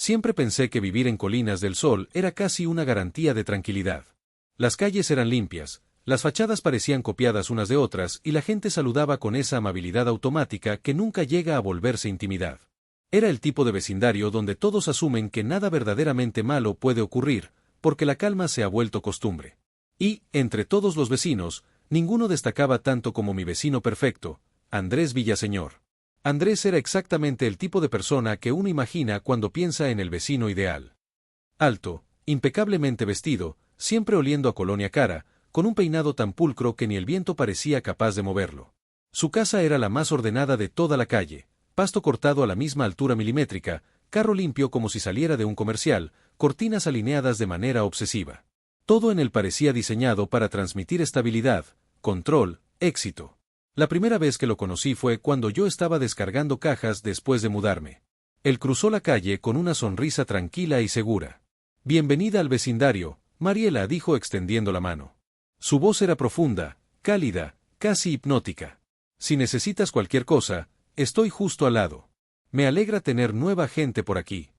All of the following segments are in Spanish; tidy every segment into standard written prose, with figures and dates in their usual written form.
Siempre pensé que vivir en Colinas del Sol era casi una garantía de tranquilidad. Las calles eran limpias, las fachadas parecían copiadas unas de otras y la gente saludaba con esa amabilidad automática que nunca llega a volverse intimidad. Era el tipo de vecindario donde todos asumen que nada verdaderamente malo puede ocurrir, porque la calma se ha vuelto costumbre. Y, entre todos los vecinos, ninguno destacaba tanto como mi vecino perfecto, Andrés Villaseñor. Andrés era exactamente el tipo de persona que uno imagina cuando piensa en el vecino ideal. Alto, impecablemente vestido, siempre oliendo a colonia cara, con un peinado tan pulcro que ni el viento parecía capaz de moverlo. Su casa era la más ordenada de toda la calle, pasto cortado a la misma altura milimétrica, carro limpio como si saliera de un comercial, cortinas alineadas de manera obsesiva. Todo en él parecía diseñado para transmitir estabilidad, control, éxito. La primera vez que lo conocí fue cuando yo estaba descargando cajas después de mudarme. Él cruzó la calle con una sonrisa tranquila y segura. «Bienvenida al vecindario», Mariela dijo extendiendo la mano. Su voz era profunda, cálida, casi hipnótica. «Si necesitas cualquier cosa, estoy justo al lado. Me alegra tener nueva gente por aquí».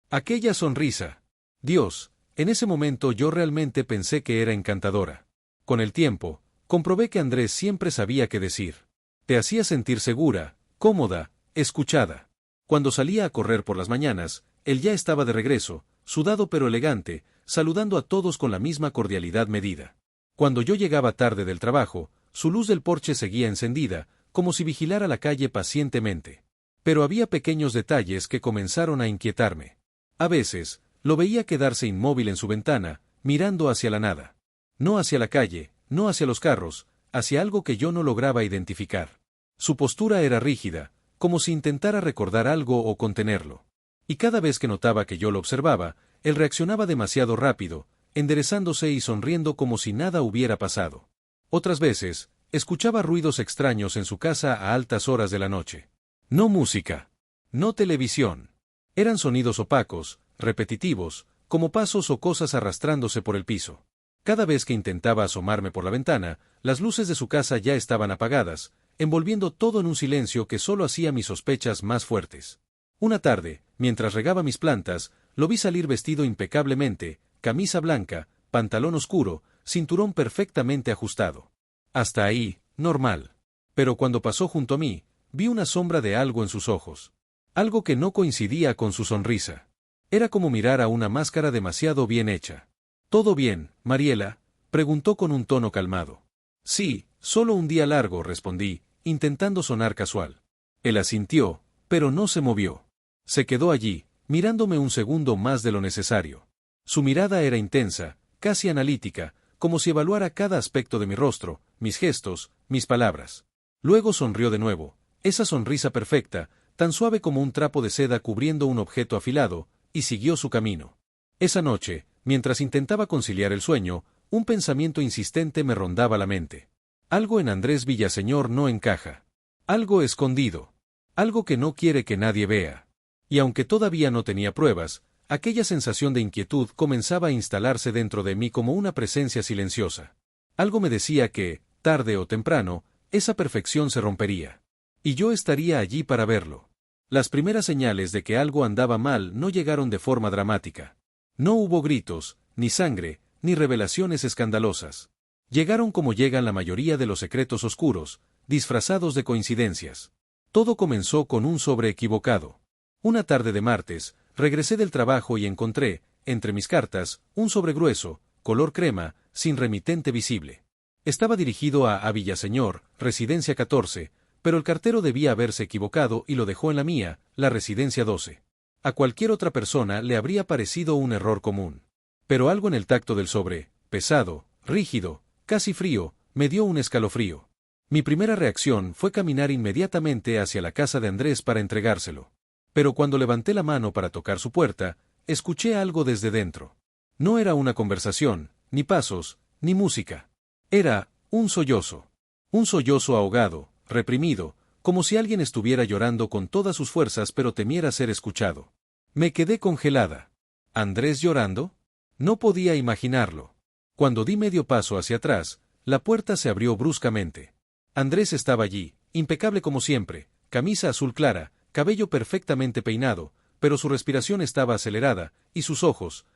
Aquella sonrisa. Dios, en ese momento yo realmente pensé que era encantadora. Con el tiempo, comprobé que Andrés siempre sabía qué decir. Te hacía sentir segura, cómoda, escuchada. Cuando salía a correr por las mañanas, él ya estaba de regreso, sudado pero elegante, saludando a todos con la misma cordialidad medida. Cuando yo llegaba tarde del trabajo, su luz del porche seguía encendida, como si vigilara la calle pacientemente. Pero había pequeños detalles que comenzaron a inquietarme. A veces, lo veía quedarse inmóvil en su ventana, mirando hacia la nada. No hacia la calle, no hacia los carros, hacia algo que yo no lograba identificar. Su postura era rígida, como si intentara recordar algo o contenerlo. Y cada vez que notaba que yo lo observaba, él reaccionaba demasiado rápido, enderezándose y sonriendo como si nada hubiera pasado. Otras veces, escuchaba ruidos extraños en su casa a altas horas de la noche. No música. No televisión. Eran sonidos opacos, repetitivos, como pasos o cosas arrastrándose por el piso. Cada vez que intentaba asomarme por la ventana, las luces de su casa ya estaban apagadas, envolviendo todo en un silencio que solo hacía mis sospechas más fuertes. Una tarde, mientras regaba mis plantas, lo vi salir vestido impecablemente, camisa blanca, pantalón oscuro, cinturón perfectamente ajustado. Hasta ahí, normal. Pero cuando pasó junto a mí, vi una sombra de algo en sus ojos. Algo que no coincidía con su sonrisa. Era como mirar a una máscara demasiado bien hecha. «¿Todo bien, Mariela?», preguntó con un tono calmado. «Sí, solo un día largo», respondí, intentando sonar casual. Él asintió, pero no se movió. Se quedó allí, mirándome un segundo más de lo necesario. Su mirada era intensa, casi analítica, como si evaluara cada aspecto de mi rostro, mis gestos, mis palabras. Luego sonrió de nuevo, esa sonrisa perfecta, tan suave como un trapo de seda cubriendo un objeto afilado, y siguió su camino. Esa noche, mientras intentaba conciliar el sueño, un pensamiento insistente me rondaba la mente. Algo en Andrés Villaseñor no encaja. Algo escondido. Algo que no quiere que nadie vea. Y aunque todavía no tenía pruebas, aquella sensación de inquietud comenzaba a instalarse dentro de mí como una presencia silenciosa. Algo me decía que, tarde o temprano, esa perfección se rompería. Y yo estaría allí para verlo. Las primeras señales de que algo andaba mal no llegaron de forma dramática. No hubo gritos, ni sangre, ni revelaciones escandalosas. Llegaron como llegan la mayoría de los secretos oscuros, disfrazados de coincidencias. Todo comenzó con un sobre equivocado. Una tarde de martes, regresé del trabajo y encontré, entre mis cartas, un sobre grueso, color crema, sin remitente visible. Estaba dirigido a Villaseñor, Residencia 14, pero el cartero debía haberse equivocado y lo dejó en la mía, la Residencia 12. A cualquier otra persona le habría parecido un error común. Pero algo en el tacto del sobre, pesado, rígido, casi frío, me dio un escalofrío. Mi primera reacción fue caminar inmediatamente hacia la casa de Andrés para entregárselo. Pero cuando levanté la mano para tocar su puerta, escuché algo desde dentro. No era una conversación, ni pasos, ni música. Era un sollozo. Un sollozo ahogado, reprimido, como si alguien estuviera llorando con todas sus fuerzas pero temiera ser escuchado. Me quedé congelada. ¿Andrés llorando? No podía imaginarlo. Cuando di medio paso hacia atrás, la puerta se abrió bruscamente. Andrés estaba allí, impecable como siempre, camisa azul clara, cabello perfectamente peinado, pero su respiración estaba acelerada, y sus ojos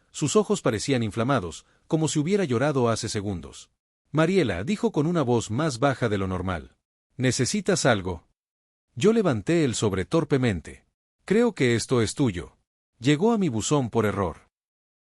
parecían inflamados, como si hubiera llorado hace segundos. Mariela dijo con una voz más baja de lo normal. ¿Necesitas algo? Yo levanté el sobre torpemente. Creo que esto es tuyo. Llegó a mi buzón por error.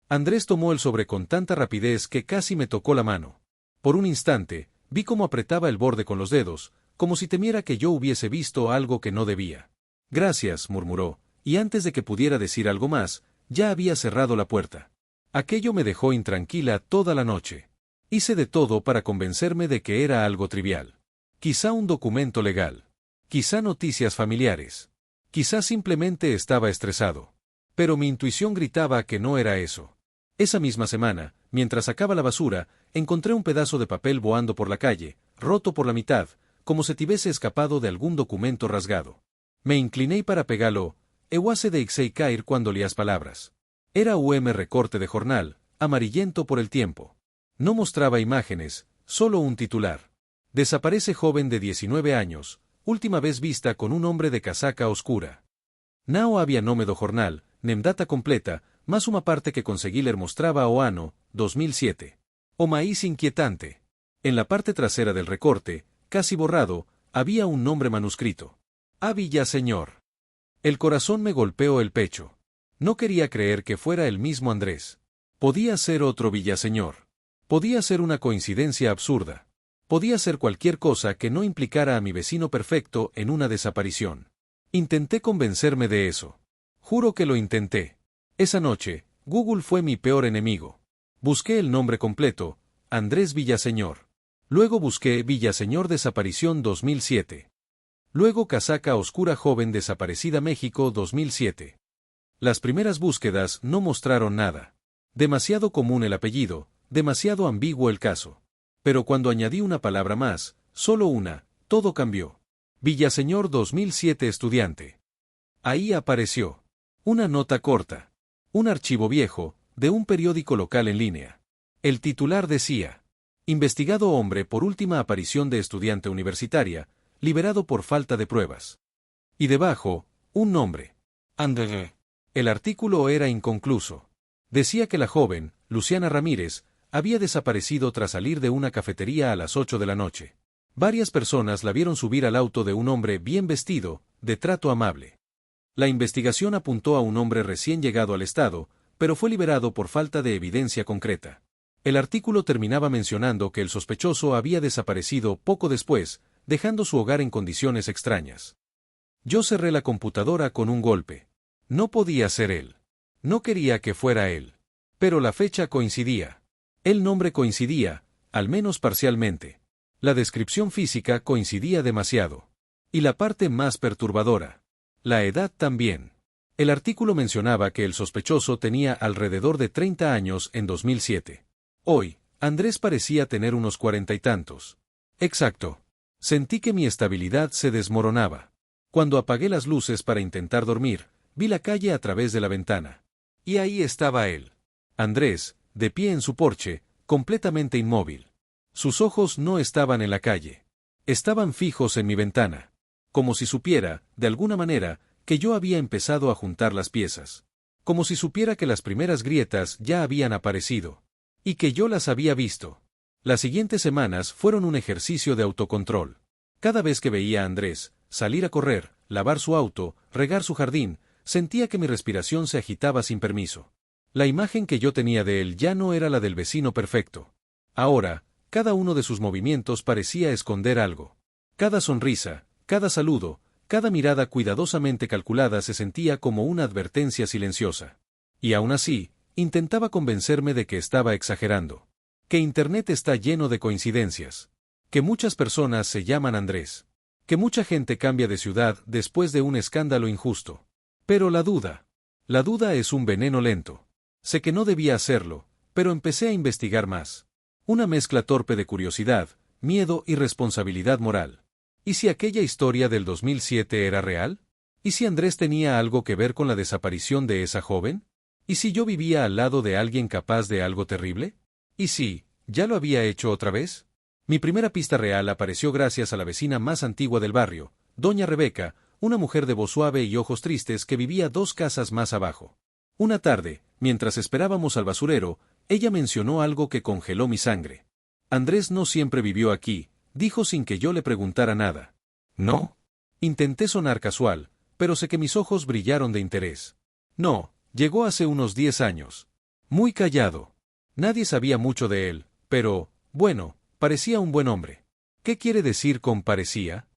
Andrés tomó el sobre con tanta rapidez que casi me tocó la mano. Por un instante, vi cómo apretaba el borde con los dedos, como si temiera que yo hubiese visto algo que no debía. Gracias, murmuró, y antes de que pudiera decir algo más, ya había cerrado la puerta. Aquello me dejó intranquila toda la noche. Hice de todo para convencerme de que era algo trivial. Quizá un documento legal. Quizá noticias familiares. Quizá simplemente estaba estresado. Pero mi intuición gritaba que no era eso. Esa misma semana, mientras sacaba la basura, encontré un pedazo de papel voando por la calle, roto por la mitad, como si tuviese escapado de algún documento rasgado. Me incliné para pegarlo, ewase de ixei caer cuando lías palabras. Era recorte de jornal, amarillento por el tiempo. No mostraba imágenes, solo un titular. Desaparece joven de 19 años, última vez vista con un hombre de casaca oscura. Nao había nómedo jornal, nemdata completa, más una parte que conseguí leer mostraba o ano, 2007. O maíz inquietante. En la parte trasera del recorte, casi borrado, había un nombre manuscrito. A Villaseñor. El corazón me golpeó el pecho. No quería creer que fuera el mismo Andrés. Podía ser otro Villaseñor. Podía ser una coincidencia absurda. Podía ser cualquier cosa que no implicara a mi vecino perfecto en una desaparición. Intenté convencerme de eso. Juro que lo intenté. Esa noche, Google fue mi peor enemigo. Busqué el nombre completo, Andrés Villaseñor. Luego busqué Villaseñor desaparición 2007. Luego casaca oscura joven desaparecida México 2007. Las primeras búsquedas no mostraron nada. Demasiado común el apellido, demasiado ambiguo el caso. Pero cuando añadí una palabra más, solo una, todo cambió. Villaseñor 2007 estudiante. Ahí apareció. Una nota corta. Un archivo viejo, de un periódico local en línea. El titular decía: investigado hombre por última aparición de estudiante universitaria, liberado por falta de pruebas. Y debajo, un nombre. André. El artículo era inconcluso. Decía que la joven, Luciana Ramírez, había desaparecido tras salir de una cafetería a las 8 de la noche. Varias personas la vieron subir al auto de un hombre bien vestido, de trato amable. La investigación apuntó a un hombre recién llegado al estado, pero fue liberado por falta de evidencia concreta. El artículo terminaba mencionando que el sospechoso había desaparecido poco después, dejando su hogar en condiciones extrañas. Yo cerré la computadora con un golpe. No podía ser él. No quería que fuera él. Pero la fecha coincidía. El nombre coincidía, al menos parcialmente. La descripción física coincidía demasiado. Y la parte más perturbadora. La edad también. El artículo mencionaba que el sospechoso tenía alrededor de 30 años en 2007. Hoy, Andrés parecía tener unos 40 y tantos. Exacto. Sentí que mi estabilidad se desmoronaba. Cuando apagué las luces para intentar dormir, vi la calle a través de la ventana. Y ahí estaba él. Andrés, de pie en su porche, completamente inmóvil. Sus ojos no estaban en la calle. Estaban fijos en mi ventana. Como si supiera, de alguna manera, que yo había empezado a juntar las piezas. Como si supiera que las primeras grietas ya habían aparecido. Y que yo las había visto. Las siguientes semanas fueron un ejercicio de autocontrol. Cada vez que veía a Andrés, salir a correr, lavar su auto, regar su jardín, sentía que mi respiración se agitaba sin permiso. La imagen que yo tenía de él ya no era la del vecino perfecto. Ahora, cada uno de sus movimientos parecía esconder algo. Cada sonrisa, cada saludo, cada mirada cuidadosamente calculada se sentía como una advertencia silenciosa. Y aún así, intentaba convencerme de que estaba exagerando. Que Internet está lleno de coincidencias. Que muchas personas se llaman Andrés. Que mucha gente cambia de ciudad después de un escándalo injusto. Pero la duda es un veneno lento. Sé que no debía hacerlo, pero empecé a investigar más. Una mezcla torpe de curiosidad, miedo y responsabilidad moral. ¿Y si aquella historia del 2007 era real? ¿Y si Andrés tenía algo que ver con la desaparición de esa joven? ¿Y si yo vivía al lado de alguien capaz de algo terrible? ¿Y si ya lo había hecho otra vez? Mi primera pista real apareció gracias a la vecina más antigua del barrio, doña Rebeca, una mujer de voz suave y ojos tristes que vivía 2 casas más abajo. Una tarde, mientras esperábamos al basurero, ella mencionó algo que congeló mi sangre. Andrés no siempre vivió aquí, dijo sin que yo le preguntara nada. ¿No? Intenté sonar casual, pero sé que mis ojos brillaron de interés. No, llegó hace unos 10 años. Muy callado. Nadie sabía mucho de él, pero, bueno, parecía un buen hombre. ¿Qué quiere decir con parecía?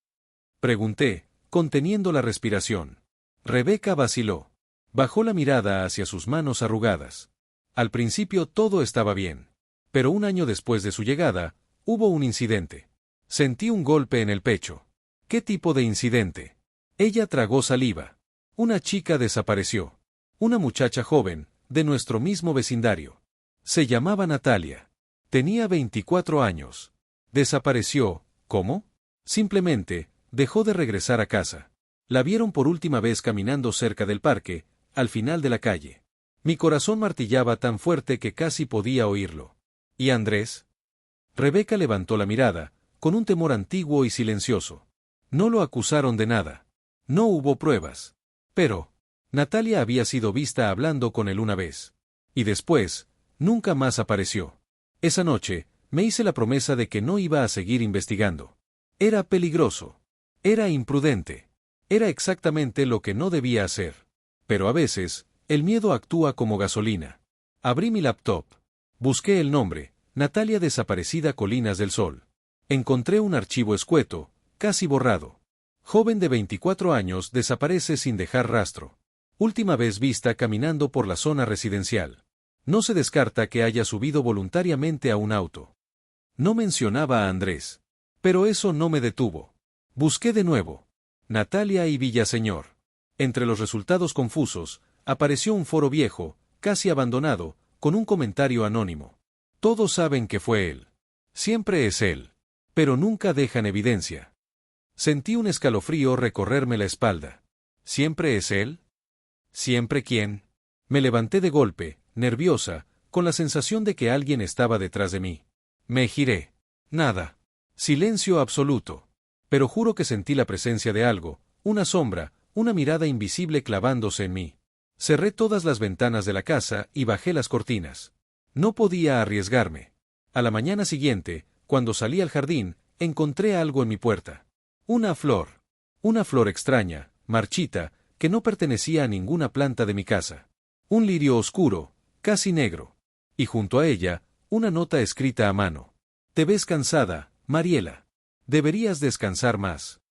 Pregunté, conteniendo la respiración. Rebeca vaciló. Bajó la mirada hacia sus manos arrugadas. Al principio todo estaba bien. Pero un año después de su llegada, hubo un incidente. Sentí un golpe en el pecho. ¿Qué tipo de incidente? Ella tragó saliva. Una chica desapareció. Una muchacha joven, de nuestro mismo vecindario. Se llamaba Natalia. Tenía 24 años. Desapareció, ¿cómo? Simplemente, dejó de regresar a casa. La vieron por última vez caminando cerca del parque, al final de la calle. Mi corazón martillaba tan fuerte que casi podía oírlo. ¿Y Andrés? Rebeca levantó la mirada, con un temor antiguo y silencioso. No lo acusaron de nada. No hubo pruebas. Pero, Natalia había sido vista hablando con él una vez. Y después, nunca más apareció. Esa noche, me hice la promesa de que no iba a seguir investigando. Era peligroso. Era imprudente. Era exactamente lo que no debía hacer. Pero a veces, el miedo actúa como gasolina. Abrí mi laptop. Busqué el nombre, Natalia desaparecida Colinas del Sol. Encontré un archivo escueto, casi borrado. Joven de 24 años desaparece sin dejar rastro. Última vez vista caminando por la zona residencial. No se descarta que haya subido voluntariamente a un auto. No mencionaba a Andrés. Pero eso no me detuvo. Busqué de nuevo. Natalia y Villaseñor. Entre los resultados confusos, apareció un foro viejo, casi abandonado, con un comentario anónimo. Todos saben que fue él. Siempre es él. Pero nunca dejan evidencia. Sentí un escalofrío recorrerme la espalda. ¿Siempre es él? ¿Siempre quién? Me levanté de golpe, nerviosa, con la sensación de que alguien estaba detrás de mí. Me giré. Nada. Silencio absoluto. Pero juro que sentí la presencia de algo, una sombra, una mirada invisible clavándose en mí. Cerré todas las ventanas de la casa y bajé las cortinas. No podía arriesgarme. A la mañana siguiente, cuando salí al jardín, encontré algo en mi puerta. Una flor. Una flor extraña, marchita, que no pertenecía a ninguna planta de mi casa. Un lirio oscuro, casi negro. Y junto a ella, una nota escrita a mano. Te ves cansada, Mariela. Deberías descansar más.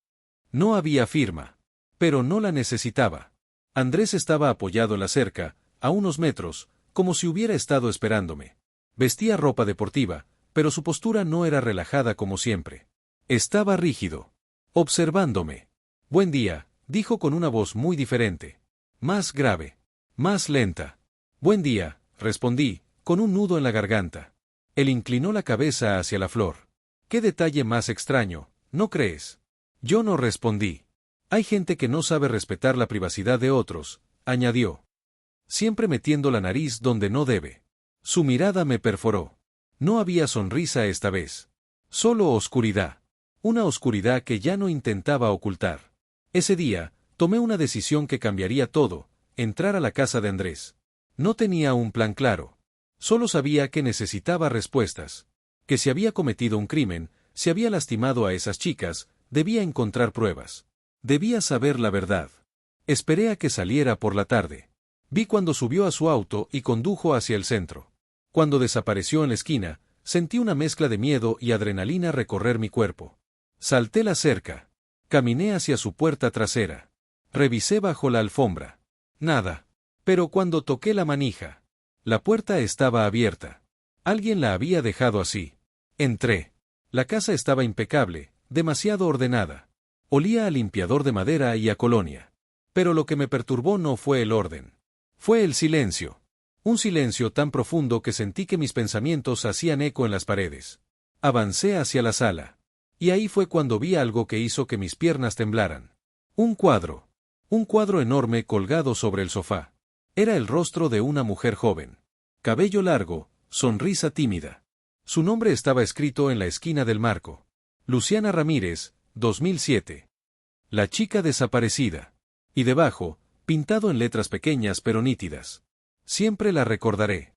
No había firma. Pero no la necesitaba. Andrés estaba apoyado en la cerca, a unos metros, como si hubiera estado esperándome. Vestía ropa deportiva, pero su postura no era relajada como siempre. Estaba rígido. Observándome. Buen día, dijo con una voz muy diferente. Más grave. Más lenta. Buen día, respondí, con un nudo en la garganta. Él inclinó la cabeza hacia la flor. Qué detalle más extraño, ¿no crees? Yo no respondí. Hay gente que no sabe respetar la privacidad de otros, añadió. Siempre metiendo la nariz donde no debe. Su mirada me perforó. No había sonrisa esta vez. Solo oscuridad. Una oscuridad que ya no intentaba ocultar. Ese día, tomé una decisión que cambiaría todo, entrar a la casa de Andrés. No tenía un plan claro. Solo sabía que necesitaba respuestas. Que si había cometido un crimen, si había lastimado a esas chicas, debía encontrar pruebas. Debía saber la verdad. Esperé a que saliera por la tarde. Vi cuando subió a su auto y condujo hacia el centro. Cuando desapareció en la esquina, sentí una mezcla de miedo y adrenalina recorrer mi cuerpo. Salté la cerca. Caminé hacia su puerta trasera. Revisé bajo la alfombra. Nada. Pero cuando toqué la manija, la puerta estaba abierta. Alguien la había dejado así. Entré. La casa estaba impecable, demasiado ordenada. Olía a limpiador de madera y a colonia. Pero lo que me perturbó no fue el orden. Fue el silencio. Un silencio tan profundo que sentí que mis pensamientos hacían eco en las paredes. Avancé hacia la sala. Y ahí fue cuando vi algo que hizo que mis piernas temblaran. Un cuadro. Un cuadro enorme colgado sobre el sofá. Era el rostro de una mujer joven. Cabello largo, sonrisa tímida. Su nombre estaba escrito en la esquina del marco. Luciana Ramírez, 2007. La chica desaparecida. Y debajo, pintado en letras pequeñas pero nítidas. Siempre la recordaré.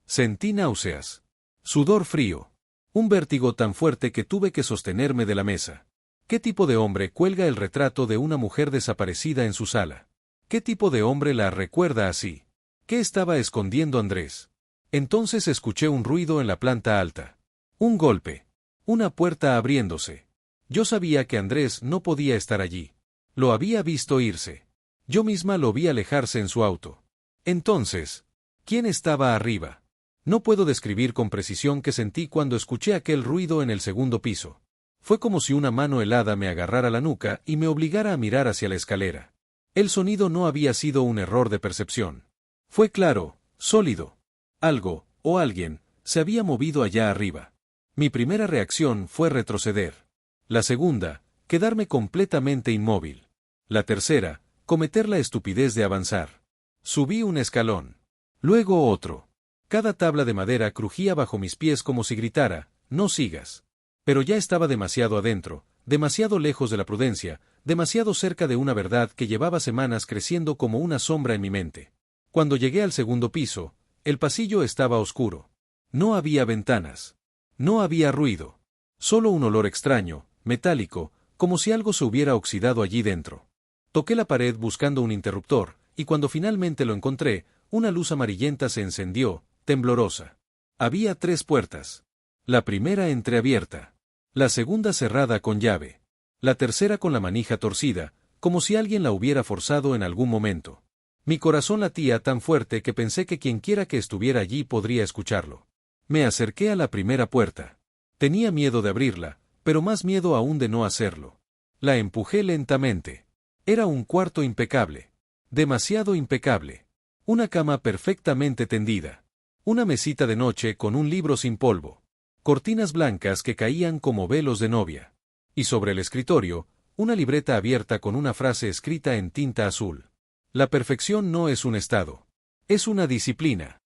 Sentí náuseas. Sudor frío. Un vértigo tan fuerte que tuve que sostenerme de la mesa. ¿Qué tipo de hombre cuelga el retrato de una mujer desaparecida en su sala? ¿Qué tipo de hombre la recuerda así? ¿Qué estaba escondiendo Andrés? Entonces escuché un ruido en la planta alta. Un golpe. Una puerta abriéndose. Yo sabía que Andrés no podía estar allí. Lo había visto irse. Yo misma lo vi alejarse en su auto. Entonces, ¿quién estaba arriba? No puedo describir con precisión qué sentí cuando escuché aquel ruido en el segundo piso. Fue como si una mano helada me agarrara la nuca y me obligara a mirar hacia la escalera. El sonido no había sido un error de percepción. Fue claro, sólido. Algo, o alguien, se había movido allá arriba. Mi primera reacción fue retroceder. La segunda, quedarme completamente inmóvil. La tercera, cometer la estupidez de avanzar. Subí un escalón. Luego otro. Cada tabla de madera crujía bajo mis pies como si gritara, no sigas. Pero ya estaba demasiado adentro, demasiado lejos de la prudencia, demasiado cerca de una verdad que llevaba semanas creciendo como una sombra en mi mente. Cuando llegué al segundo piso, el pasillo estaba oscuro. No había ventanas. No había ruido. Solo un olor extraño, metálico, como si algo se hubiera oxidado allí dentro. Toqué la pared buscando un interruptor, y cuando finalmente lo encontré, una luz amarillenta se encendió, temblorosa. Había 3 puertas. La primera entreabierta. La segunda cerrada con llave. La tercera con la manija torcida, como si alguien la hubiera forzado en algún momento. Mi corazón latía tan fuerte que pensé que quienquiera que estuviera allí podría escucharlo. Me acerqué a la primera puerta. Tenía miedo de abrirla, pero más miedo aún de no hacerlo. La empujé lentamente. Era un cuarto impecable. Demasiado impecable. Una cama perfectamente tendida. Una mesita de noche con un libro sin polvo. Cortinas blancas que caían como velos de novia. Y sobre el escritorio, una libreta abierta con una frase escrita en tinta azul. La perfección no es un estado. Es una disciplina.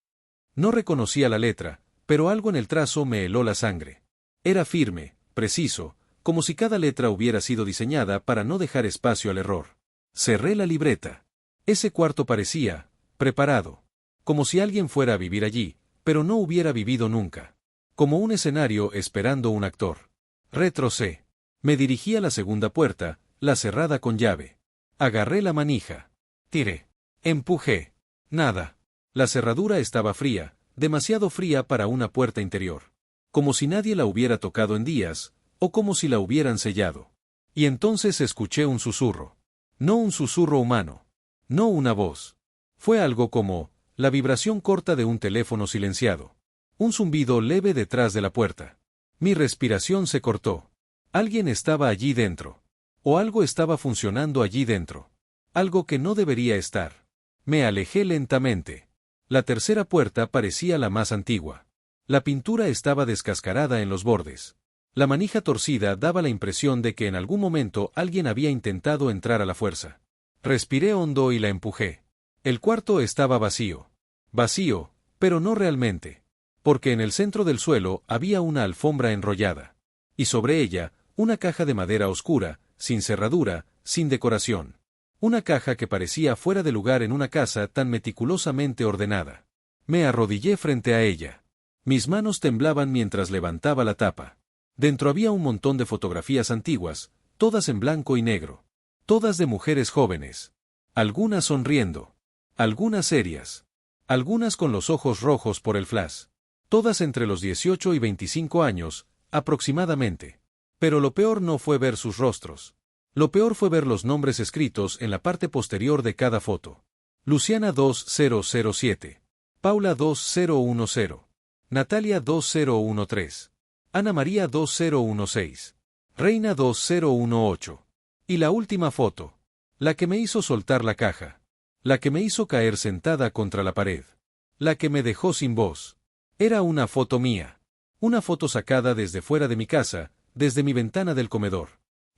No reconocía la letra, pero algo en el trazo me heló la sangre. Era firme, preciso, como si cada letra hubiera sido diseñada para no dejar espacio al error. Cerré la libreta. Ese cuarto parecía preparado. Como si alguien fuera a vivir allí, pero no hubiera vivido nunca. Como un escenario esperando un actor. Retrocé. Me dirigí a la segunda puerta, la cerrada con llave. Agarré la manija. Tiré. Empujé. Nada. La cerradura estaba fría, demasiado fría para una puerta interior. Como si nadie la hubiera tocado en días, o como si la hubieran sellado. Y entonces escuché un susurro. No un susurro humano. No una voz. Fue algo como la vibración corta de un teléfono silenciado. Un zumbido leve detrás de la puerta. Mi respiración se cortó. Alguien estaba allí dentro. O algo estaba funcionando allí dentro. Algo que no debería estar. Me alejé lentamente. La tercera puerta parecía la más antigua. La pintura estaba descascarada en los bordes. La manija torcida daba la impresión de que en algún momento alguien había intentado entrar a la fuerza. Respiré hondo y la empujé. El cuarto estaba vacío. Vacío, pero no realmente. Porque en el centro del suelo había una alfombra enrollada. Y sobre ella, una caja de madera oscura, sin cerradura, sin decoración. Una caja que parecía fuera de lugar en una casa tan meticulosamente ordenada. Me arrodillé frente a ella. Mis manos temblaban mientras levantaba la tapa. Dentro había un montón de fotografías antiguas, todas en blanco y negro. Todas de mujeres jóvenes. Algunas sonriendo. Algunas serias. Algunas con los ojos rojos por el flash. Todas entre los 18 y 25 años, aproximadamente. Pero lo peor no fue ver sus rostros. Lo peor fue ver los nombres escritos en la parte posterior de cada foto. Luciana 2007. Paula 2010. Natalia 2013. Ana María 2016. Reina 2018. Y la última foto. La que me hizo soltar la caja. La que me hizo caer sentada contra la pared. La que me dejó sin voz. Era una foto mía. Una foto sacada desde fuera de mi casa, desde mi ventana del comedor.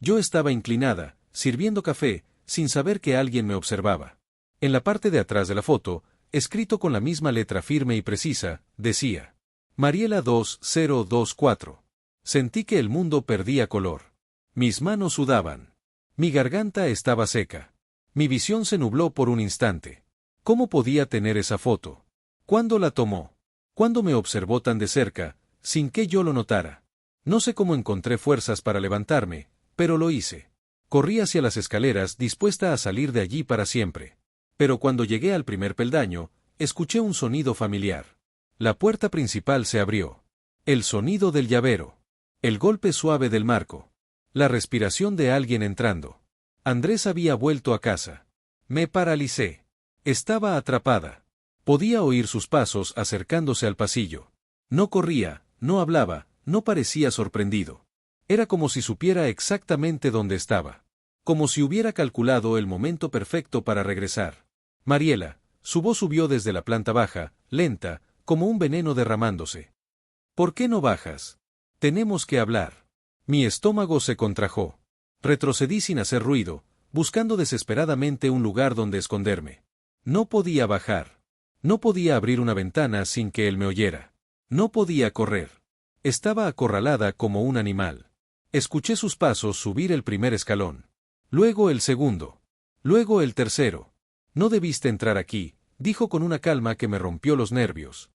Yo estaba inclinada, sirviendo café, sin saber que alguien me observaba. En la parte de atrás de la foto, escrito con la misma letra firme y precisa, decía: Mariela 2024. Sentí que el mundo perdía color. Mis manos sudaban. Mi garganta estaba seca. Mi visión se nubló por un instante. ¿Cómo podía tener esa foto? ¿Cuándo la tomó? ¿Cuándo me observó tan de cerca, sin que yo lo notara? No sé cómo encontré fuerzas para levantarme, pero lo hice. Corrí hacia las escaleras dispuesta a salir de allí para siempre. Pero cuando llegué al primer peldaño, escuché un sonido familiar. La puerta principal se abrió. El sonido del llavero. El golpe suave del marco. La respiración de alguien entrando. Andrés había vuelto a casa. Me paralicé. Estaba atrapada. Podía oír sus pasos acercándose al pasillo. No corría, no hablaba, no parecía sorprendido. Era como si supiera exactamente dónde estaba. Como si hubiera calculado el momento perfecto para regresar. Mariela, su voz subió desde la planta baja, lenta, como un veneno derramándose. ¿Por qué no bajas? Tenemos que hablar. Mi estómago se contrajo. Retrocedí sin hacer ruido, buscando desesperadamente un lugar donde esconderme. No podía bajar. No podía abrir una ventana sin que él me oyera. No podía correr. Estaba acorralada como un animal. Escuché sus pasos subir el primer escalón. Luego el segundo. Luego el tercero. No debiste entrar aquí, dijo con una calma que me rompió los nervios.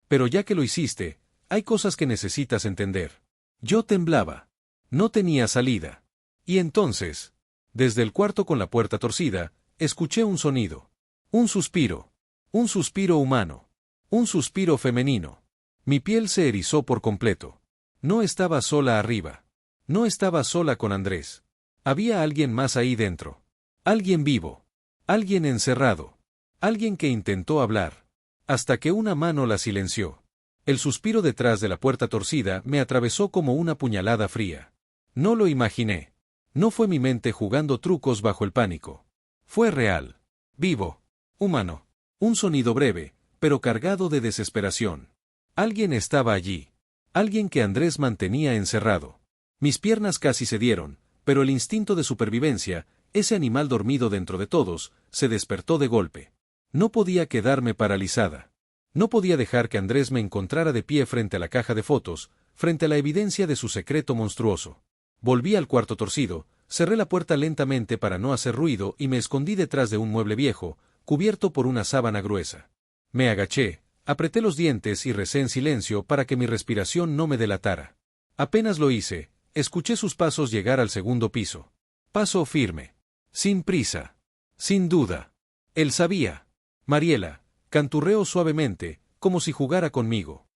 Pero ya que lo hiciste, hay cosas que necesitas entender. Yo temblaba. No tenía salida. Y entonces, desde el cuarto con la puerta torcida, escuché un sonido. Un suspiro. Un suspiro humano. Un suspiro femenino. Mi piel se erizó por completo. No estaba sola arriba. No estaba sola con Andrés. Había alguien más ahí dentro. Alguien vivo. Alguien encerrado. Alguien que intentó hablar. Hasta que una mano la silenció. El suspiro detrás de la puerta torcida me atravesó como una puñalada fría. No lo imaginé. No fue mi mente jugando trucos bajo el pánico. Fue real. Vivo. Humano. Un sonido breve, pero cargado de desesperación. Alguien estaba allí. Alguien que Andrés mantenía encerrado. Mis piernas casi cedieron, pero el instinto de supervivencia, ese animal dormido dentro de todos, se despertó de golpe. No podía quedarme paralizada. No podía dejar que Andrés me encontrara de pie frente a la caja de fotos, frente a la evidencia de su secreto monstruoso. Volví al cuarto torcido, cerré la puerta lentamente para no hacer ruido y me escondí detrás de un mueble viejo, cubierto por una sábana gruesa. Me agaché, apreté los dientes y recé en silencio para que mi respiración no me delatara. Apenas lo hice, escuché sus pasos llegar al segundo piso. Paso firme. Sin prisa. Sin duda. Él sabía. Mariela, canturreó suavemente, como si jugara conmigo.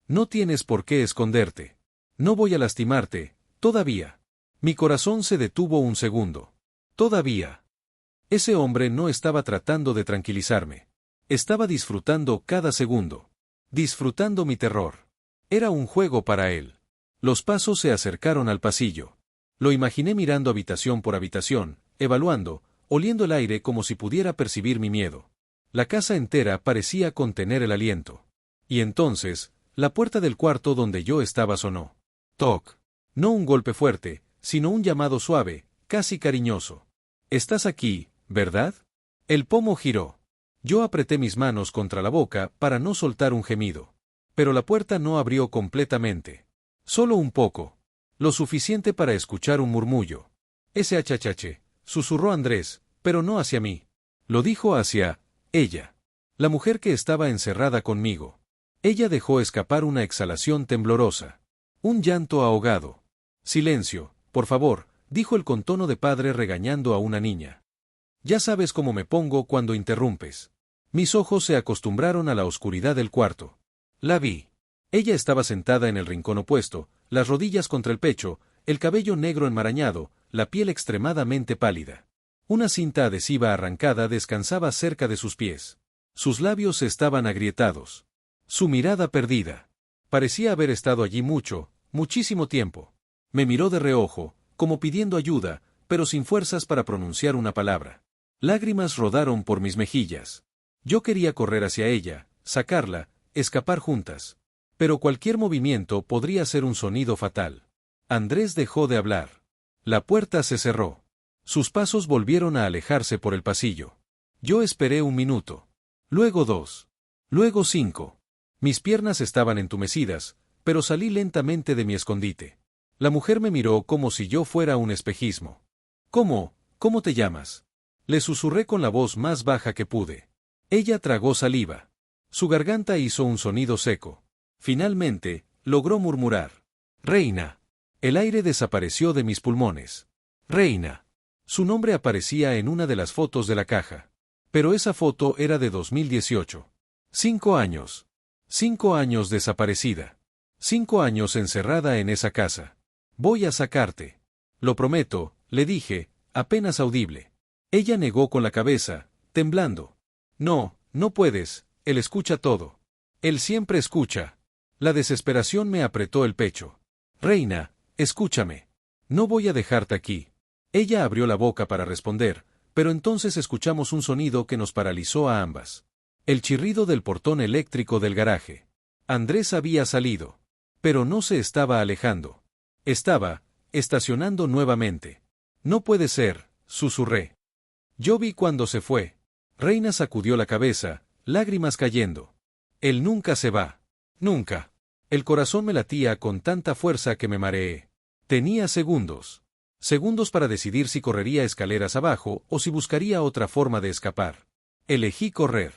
No tienes por qué esconderte. No voy a lastimarte, todavía. Mi corazón se detuvo un segundo. Todavía. Ese hombre no estaba tratando de tranquilizarme. Estaba disfrutando cada segundo. Disfrutando mi terror. Era un juego para él. Los pasos se acercaron al pasillo. Lo imaginé mirando habitación por habitación, evaluando, oliendo el aire como si pudiera percibir mi miedo. La casa entera parecía contener el aliento. Y entonces, la puerta del cuarto donde yo estaba sonó. Toc. No un golpe fuerte, sino un llamado suave, casi cariñoso. «Estás aquí, ¿verdad?» El pomo giró. Yo apreté mis manos contra la boca para no soltar un gemido. Pero la puerta no abrió completamente. Solo un poco. Lo suficiente para escuchar un murmullo. «SHH», susurró Andrés, pero no hacia mí. Lo dijo hacia ella. La mujer que estaba encerrada conmigo. Ella dejó escapar una exhalación temblorosa. Un llanto ahogado. «Silencio, por favor», dijo él con tono de padre regañando a una niña. «Ya sabes cómo me pongo cuando interrumpes». Mis ojos se acostumbraron a la oscuridad del cuarto. La vi. Ella estaba sentada en el rincón opuesto, las rodillas contra el pecho, el cabello negro enmarañado, la piel extremadamente pálida. Una cinta adhesiva arrancada descansaba cerca de sus pies. Sus labios estaban agrietados. Su mirada perdida. Parecía haber estado allí mucho, muchísimo tiempo. Me miró de reojo, como pidiendo ayuda, pero sin fuerzas para pronunciar una palabra. Lágrimas rodaron por mis mejillas. Yo quería correr hacia ella, sacarla, escapar juntas. Pero cualquier movimiento podría ser un sonido fatal. Andrés dejó de hablar. La puerta se cerró. Sus pasos volvieron a alejarse por el pasillo. Yo esperé 1 minuto. Luego 2. Luego 5. Mis piernas estaban entumecidas, pero salí lentamente de mi escondite. La mujer me miró como si yo fuera un espejismo. ¿Cómo? ¿Cómo te llamas? Le susurré con la voz más baja que pude. Ella tragó saliva. Su garganta hizo un sonido seco. Finalmente, logró murmurar. Reina. El aire desapareció de mis pulmones. Reina. Su nombre aparecía en una de las fotos de la caja. Pero esa foto era de 2018. 5 años. 5 años desaparecida. 5 años encerrada en esa casa. Voy a sacarte. Lo prometo, le dije, apenas audible. Ella negó con la cabeza, temblando. No, no puedes, él escucha todo. Él siempre escucha. La desesperación me apretó el pecho. Reina, escúchame. No voy a dejarte aquí. Ella abrió la boca para responder, pero entonces escuchamos un sonido que nos paralizó a ambas. El chirrido del portón eléctrico del garaje. Andrés había salido. Pero no se estaba alejando. Estaba estacionando nuevamente. No puede ser, susurré. Yo vi cuando se fue. Reina sacudió la cabeza, lágrimas cayendo. Él nunca se va. Nunca. El corazón me latía con tanta fuerza que me mareé. Tenía segundos. Segundos para decidir si correría escaleras abajo o si buscaría otra forma de escapar. Elegí correr.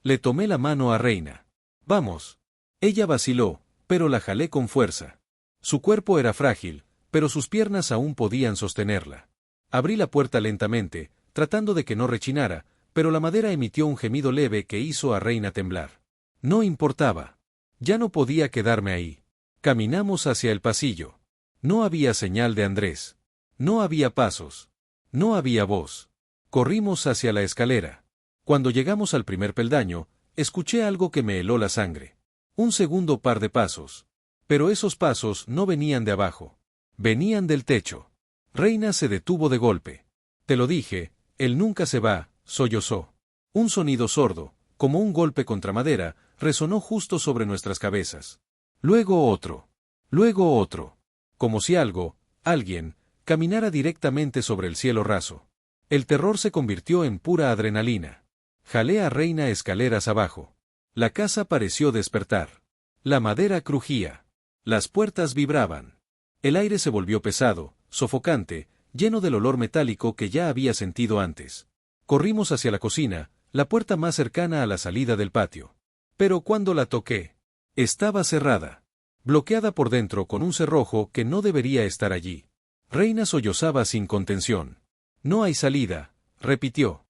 Le tomé la mano a Reina. Vamos. Ella vaciló, pero la jalé con fuerza. Su cuerpo era frágil, pero sus piernas aún podían sostenerla. Abrí la puerta lentamente, tratando de que no rechinara, pero la madera emitió un gemido leve que hizo a Reina temblar. No importaba. Ya no podía quedarme ahí. Caminamos hacia el pasillo. No había señal de Andrés. No había pasos. No había voz. Corrimos hacia la escalera. Cuando llegamos al primer peldaño, escuché algo que me heló la sangre. Un segundo par de pasos. Pero esos pasos no venían de abajo. Venían del techo. Reina se detuvo de golpe. Te lo dije, él nunca se va, sollozó. Un sonido sordo, como un golpe contra madera, resonó justo sobre nuestras cabezas. Luego otro. Luego otro. Como si alguien, caminara directamente sobre el cielo raso. El terror se convirtió en pura adrenalina. Jalé a Reina escaleras abajo. La casa pareció despertar. La madera crujía. Las puertas vibraban. El aire se volvió pesado, sofocante, lleno del olor metálico que ya había sentido antes. Corrimos hacia la cocina, la puerta más cercana a la salida del patio. Pero cuando la toqué, estaba cerrada. Bloqueada por dentro con un cerrojo que no debería estar allí. Reina sollozaba sin contención. No hay salida, repitió.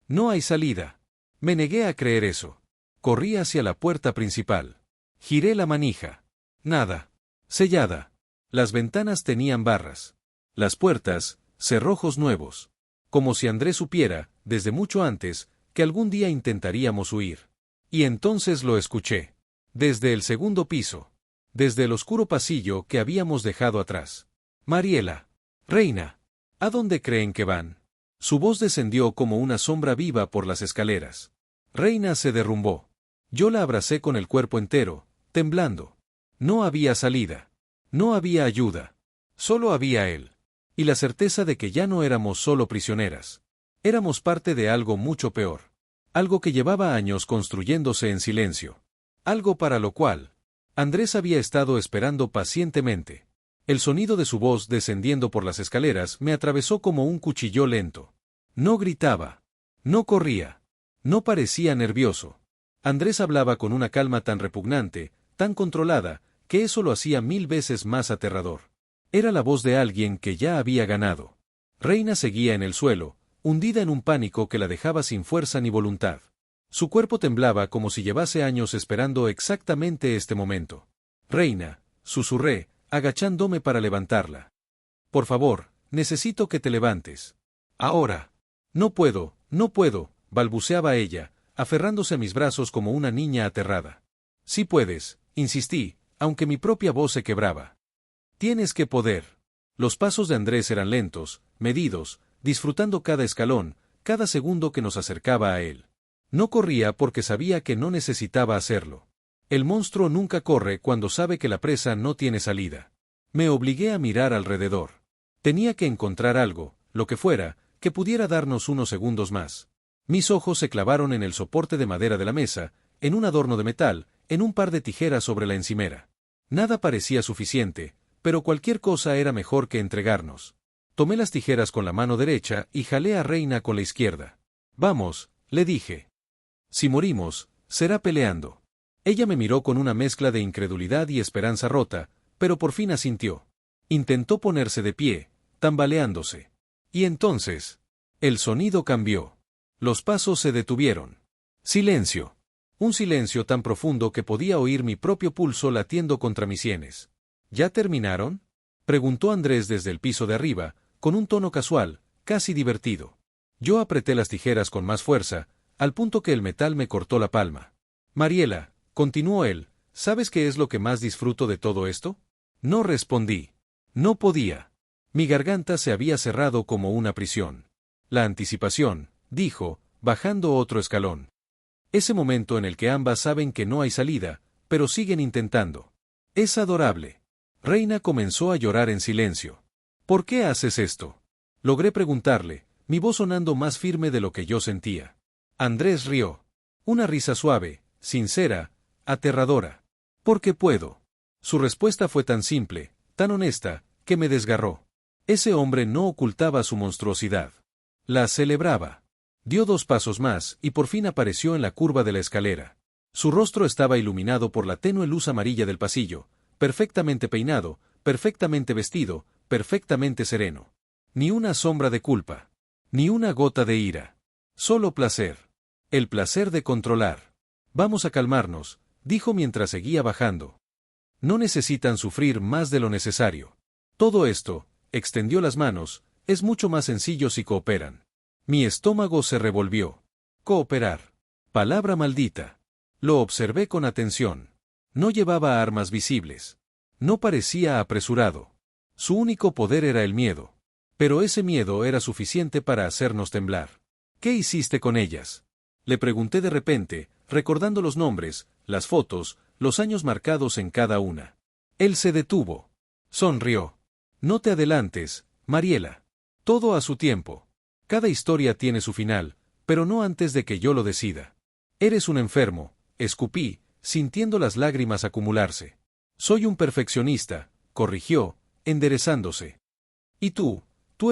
No hay salida. Me negué a creer eso. Corrí hacia la puerta principal. Giré la manija. Nada. Sellada. Las ventanas tenían barras. Las puertas, cerrojos nuevos. Como si Andrés supiera, desde mucho antes, que algún día intentaríamos huir. Y entonces lo escuché. Desde el segundo piso. Desde el oscuro pasillo que habíamos dejado atrás. Mariela. Reina. ¿A dónde creen que van? Su voz descendió como una sombra viva por las escaleras. Reina se derrumbó. Yo la abracé con el cuerpo entero, temblando. No había salida. No había ayuda. Solo había él. Y la certeza de que ya no éramos solo prisioneras. Éramos parte de algo mucho peor. Algo que llevaba años construyéndose en silencio. Algo para lo cual Andrés había estado esperando pacientemente. El sonido de su voz descendiendo por las escaleras me atravesó como un cuchillo lento. No gritaba. No corría. No parecía nervioso. Andrés hablaba con una calma tan repugnante, tan controlada, que eso lo hacía 1000 veces más aterrador. Era la voz de alguien que ya había ganado. Reina seguía en el suelo, hundida en un pánico que la dejaba sin fuerza ni voluntad. Su cuerpo temblaba como si llevase años esperando exactamente este momento. Reina, susurré, agachándome para levantarla. Por favor, necesito que te levantes. Ahora. No puedo, balbuceaba ella, aferrándose a mis brazos como una niña aterrada. Sí puedes, insistí, aunque mi propia voz se quebraba. Tienes que poder. Los pasos de Andrés eran lentos, medidos, disfrutando cada escalón, cada segundo que nos acercaba a él. No corría porque sabía que no necesitaba hacerlo. El monstruo nunca corre cuando sabe que la presa no tiene salida. Me obligué a mirar alrededor. Tenía que encontrar algo, lo que fuera, que pudiera darnos unos segundos más. Mis ojos se clavaron en el soporte de madera de la mesa, en un adorno de metal, en un par de tijeras sobre la encimera. Nada parecía suficiente, pero cualquier cosa era mejor que entregarnos. Tomé las tijeras con la mano derecha y jalé a Reina con la izquierda. Vamos, le dije. Si morimos, será peleando. Ella me miró con una mezcla de incredulidad y esperanza rota, pero por fin asintió. Intentó ponerse de pie, tambaleándose. Y entonces, el sonido cambió. Los pasos se detuvieron. Silencio. Un silencio tan profundo que podía oír mi propio pulso latiendo contra mis sienes. ¿Ya terminaron?, preguntó Andrés desde el piso de arriba, con un tono casual, casi divertido. Yo apreté las tijeras con más fuerza, al punto que el metal me cortó la palma. Mariela, continuó él, ¿sabes qué es lo que más disfruto de todo esto? No respondí. No podía. Mi garganta se había cerrado como una prisión. La anticipación, dijo, bajando otro escalón. Ese momento en el que ambas saben que no hay salida, pero siguen intentando. Es adorable. Reina comenzó a llorar en silencio. ¿Por qué haces esto?, logré preguntarle, mi voz sonando más firme de lo que yo sentía. Andrés rió. Una risa suave, sincera, aterradora. Porque puedo. Su respuesta fue tan simple, tan honesta, que me desgarró. Ese hombre no ocultaba su monstruosidad. La celebraba. Dio 2 pasos más y por fin apareció en la curva de la escalera. Su rostro estaba iluminado por la tenue luz amarilla del pasillo, perfectamente peinado, perfectamente vestido, perfectamente sereno. Ni una sombra de culpa. Ni una gota de ira. Solo placer. El placer de controlar. Vamos a calmarnos, dijo mientras seguía bajando. No necesitan sufrir más de lo necesario. Todo esto, extendió las manos, es mucho más sencillo si cooperan. Mi estómago se revolvió. Cooperar. Palabra maldita. Lo observé con atención. No llevaba armas visibles. No parecía apresurado. Su único poder era el miedo. Pero ese miedo era suficiente para hacernos temblar. ¿Qué hiciste con ellas?, le pregunté de repente, recordando los nombres, las fotos, los años marcados en cada una. Él se detuvo. Sonrió. No te adelantes, Mariela. Todo a su tiempo. Cada historia tiene su final, pero no antes de que yo lo decida. Eres un enfermo, escupí, sintiendo las lágrimas acumularse. Soy un perfeccionista, corrigió, enderezándose. Y tú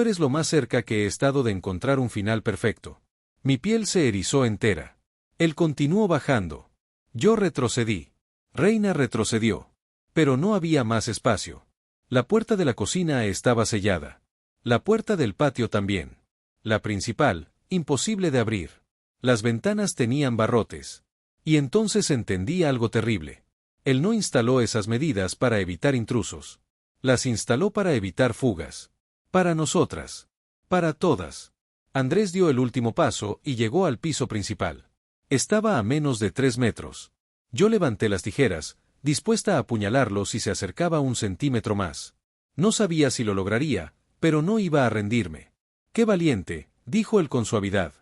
eres lo más cerca que he estado de encontrar un final perfecto. Mi piel se erizó entera. Él continuó bajando. Yo retrocedí. Reina retrocedió. Pero no había más espacio. La puerta de la cocina estaba sellada. La puerta del patio también. La principal, imposible de abrir. Las ventanas tenían barrotes. Y entonces entendí algo terrible. Él no instaló esas medidas para evitar intrusos. Las instaló para evitar fugas. Para nosotras. Para todas. Andrés dio el último paso y llegó al piso principal. Estaba a menos de 3 metros. Yo levanté las tijeras, dispuesta a apuñalarlo si se acercaba 1 centímetro más. No sabía si lo lograría, pero no iba a rendirme. ¡Qué valiente!, dijo él con suavidad.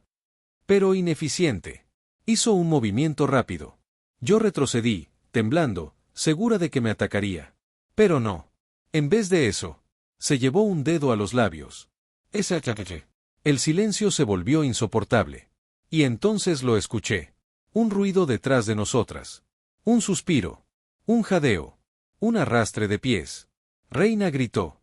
Pero ineficiente. Hizo un movimiento rápido. Yo retrocedí, temblando, segura de que me atacaría. Pero no. En vez de eso, se llevó un dedo a los labios. El silencio se volvió insoportable. Y entonces lo escuché. Un ruido detrás de nosotras. Un suspiro. Un jadeo. Un arrastre de pies. Reina gritó.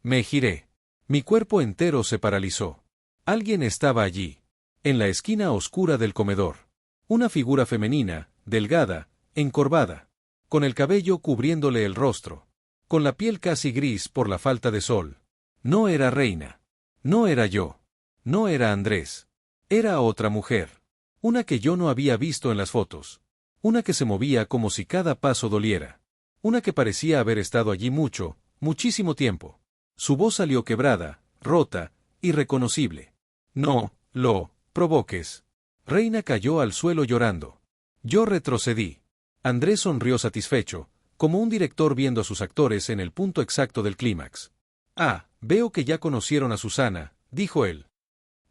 Me giré. Mi cuerpo entero se paralizó. Alguien estaba allí. En la esquina oscura del comedor. Una figura femenina, delgada, encorvada. Con el cabello cubriéndole el rostro. Con la piel casi gris por la falta de sol. No era Reina. No era yo. No era Andrés. Era otra mujer. Una que yo no había visto en las fotos. Una que se movía como si cada paso doliera. Una que parecía haber estado allí mucho, muchísimo tiempo. Su voz salió quebrada, rota, irreconocible. No lo provoques. Reina cayó al suelo llorando. Yo retrocedí. Andrés sonrió satisfecho, como un director viendo a sus actores en el punto exacto del clímax. Ah, veo que ya conocieron a Susana, dijo él.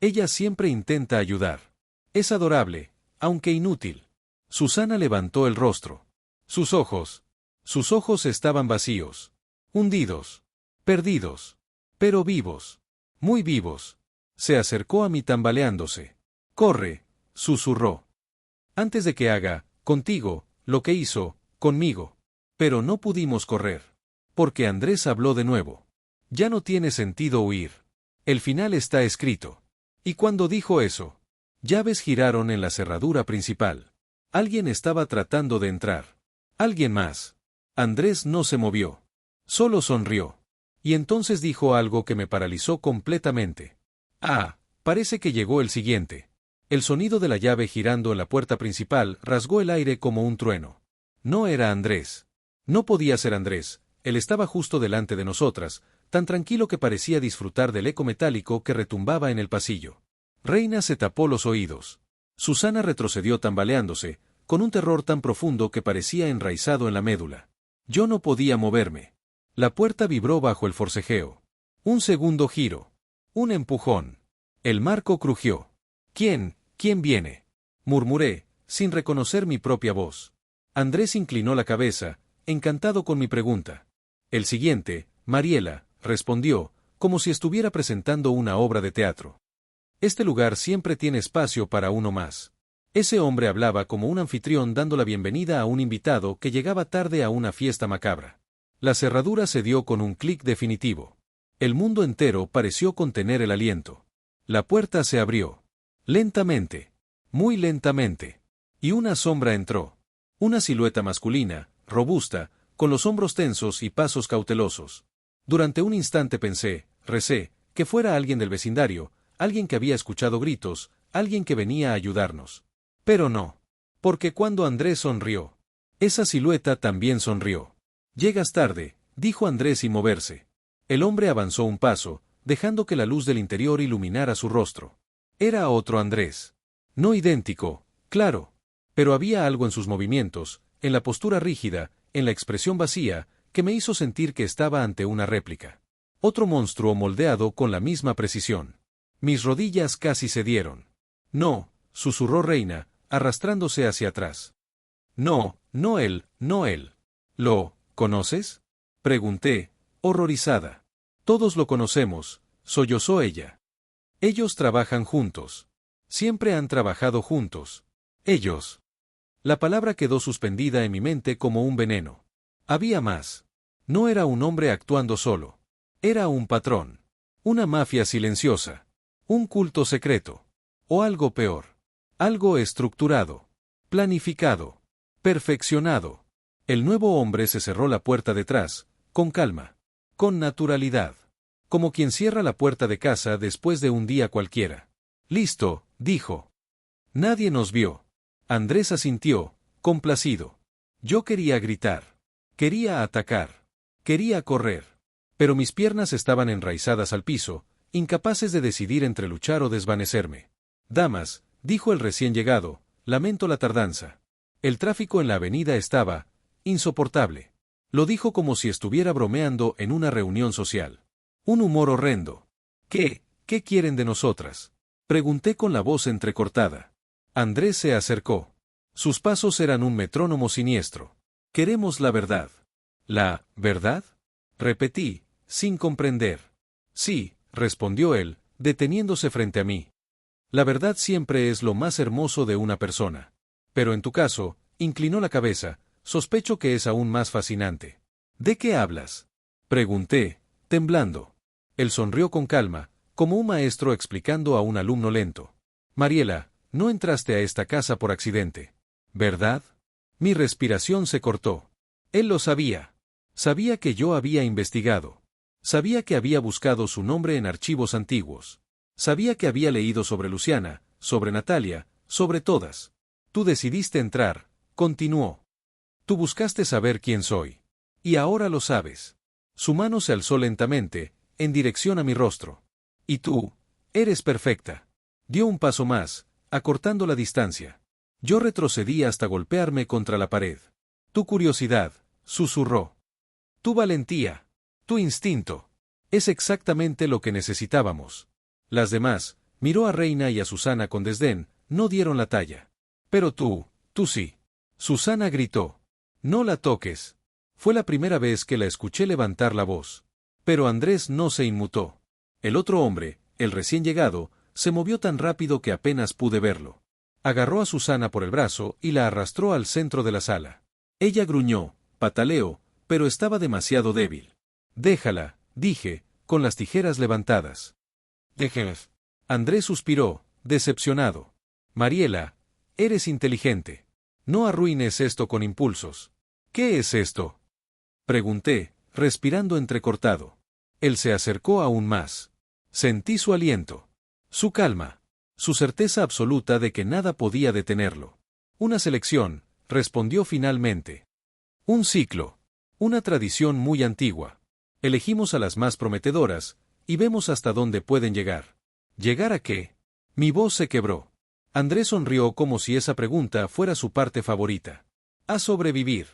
Ella siempre intenta ayudar. Es adorable, aunque inútil. Susana levantó el rostro. Sus ojos estaban vacíos. Hundidos. Perdidos. Pero vivos. Muy vivos. Se acercó a mí tambaleándose. Corre, susurró. Antes de que haga, contigo, lo que hizo, conmigo. Pero no pudimos correr. Porque Andrés habló de nuevo. Ya no tiene sentido huir. El final está escrito. Y cuando dijo eso, llaves giraron en la cerradura principal. Alguien estaba tratando de entrar. Alguien más. Andrés no se movió. Solo sonrió. Y entonces dijo algo que me paralizó completamente. Ah, parece que llegó el siguiente. El sonido de la llave girando en la puerta principal rasgó el aire como un trueno. No era Andrés. No podía ser Andrés, él estaba justo delante de nosotras, tan tranquilo que parecía disfrutar del eco metálico que retumbaba en el pasillo. Reina se tapó los oídos. Susana retrocedió tambaleándose, con un terror tan profundo que parecía enraizado en la médula. Yo no podía moverme. La puerta vibró bajo el forcejeo. Un segundo giro. Un empujón. El marco crujió. ¿Quién viene? Murmuré, sin reconocer mi propia voz. Andrés inclinó la cabeza, encantado con mi pregunta. El siguiente, Mariela, respondió, como si estuviera presentando una obra de teatro. Este lugar siempre tiene espacio para uno más. Ese hombre hablaba como un anfitrión dando la bienvenida a un invitado que llegaba tarde a una fiesta macabra. La cerradura se dio con un clic definitivo. El mundo entero pareció contener el aliento. La puerta se abrió. Lentamente. Muy lentamente. Y una sombra entró. Una silueta masculina, robusta, con los hombros tensos y pasos cautelosos. Durante un instante recé, que fuera alguien del vecindario, alguien que había escuchado gritos, alguien que venía a ayudarnos. Pero no. Porque cuando Andrés sonrió, esa silueta también sonrió. Llegas tarde, dijo Andrés sin moverse. El hombre avanzó un paso, dejando que la luz del interior iluminara su rostro. Era otro Andrés. No idéntico, claro. Pero había algo en sus movimientos, en la postura rígida, en la expresión vacía, que me hizo sentir que estaba ante una réplica. Otro monstruo moldeado con la misma precisión. Mis rodillas casi cedieron. No, susurró Reina, arrastrándose hacia atrás. No, no él. ¿Lo conoces? Pregunté, horrorizada. Todos lo conocemos, sollozó ella. Ellos trabajan juntos. Siempre han trabajado juntos. Ellos. La palabra quedó suspendida en mi mente como un veneno. Había más. No era un hombre actuando solo. Era un patrón. Una mafia silenciosa. Un culto secreto. O algo peor. Algo estructurado. Planificado. Perfeccionado. El nuevo hombre se cerró la puerta detrás, con calma. Con naturalidad. Como quien cierra la puerta de casa después de un día cualquiera. Listo, dijo. Nadie nos vio. Andrés asintió, complacido. Yo quería gritar. Quería atacar. Quería correr. Pero mis piernas estaban enraizadas al piso, incapaces de decidir entre luchar o desvanecerme. Damas, dijo el recién llegado, lamento la tardanza. El tráfico en la avenida estaba insoportable. Lo dijo como si estuviera bromeando en una reunión social. Un humor horrendo. ¿Qué quieren de nosotras? Pregunté con la voz entrecortada. Andrés se acercó. Sus pasos eran un metrónomo siniestro. Queremos la verdad. ¿La verdad? Repetí, sin comprender. Sí, respondió él, deteniéndose frente a mí. La verdad siempre es lo más hermoso de una persona. Pero en tu caso, inclinó la cabeza, sospecho que es aún más fascinante. ¿De qué hablas? Pregunté, temblando. Él sonrió con calma, como un maestro explicando a un alumno lento. Mariela, no entraste a esta casa por accidente, ¿verdad? Mi respiración se cortó. Él lo sabía. Sabía que yo había investigado. Sabía que había buscado su nombre en archivos antiguos. Sabía que había leído sobre Luciana, sobre Natalia, sobre todas. Tú decidiste entrar, continuó. Tú buscaste saber quién soy. Y ahora lo sabes. Su mano se alzó lentamente, en dirección a mi rostro. Y tú, eres perfecta. Dio un paso más, acortando la distancia. Yo retrocedí hasta golpearme contra la pared. Tu curiosidad, susurró. Tu valentía, tu instinto. Es exactamente lo que necesitábamos. Las demás, miró a Reina y a Susana con desdén, no dieron la talla. Pero tú sí. Susana gritó. No la toques. Fue la primera vez que la escuché levantar la voz. Pero Andrés no se inmutó. El otro hombre, el recién llegado, se movió tan rápido que apenas pude verlo. Agarró a Susana por el brazo y la arrastró al centro de la sala. Ella gruñó, pataleó, pero estaba demasiado débil. Déjala, dije, con las tijeras levantadas. Déjenos. Andrés suspiró, decepcionado. Mariela, eres inteligente. No arruines esto con impulsos. ¿Qué es esto? Pregunté, respirando entrecortado. Él se acercó aún más. Sentí su aliento, su calma, su certeza absoluta de que nada podía detenerlo. Una selección, respondió finalmente. Un ciclo. Una tradición muy antigua. Elegimos a las más prometedoras, y vemos hasta dónde pueden llegar. ¿Llegar a qué? Mi voz se quebró. Andrés sonrió como si esa pregunta fuera su parte favorita. A sobrevivir.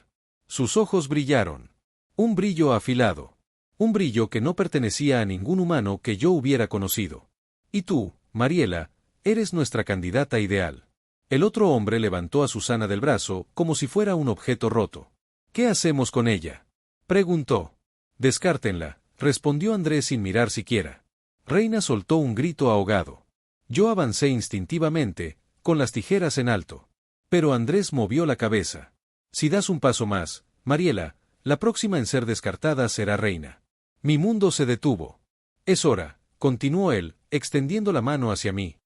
Sus ojos brillaron. Un brillo afilado. Un brillo que no pertenecía a ningún humano que yo hubiera conocido. Y tú, Mariela, eres nuestra candidata ideal. El otro hombre levantó a Susana del brazo como si fuera un objeto roto. ¿Qué hacemos con ella? Preguntó. Descártenla, respondió Andrés sin mirar siquiera. Reina soltó un grito ahogado. Yo avancé instintivamente, con las tijeras en alto. Pero Andrés movió la cabeza. Si das un paso más, Mariela, la próxima en ser descartada será Reina. Mi mundo se detuvo. Es hora, continuó él, extendiendo la mano hacia mí.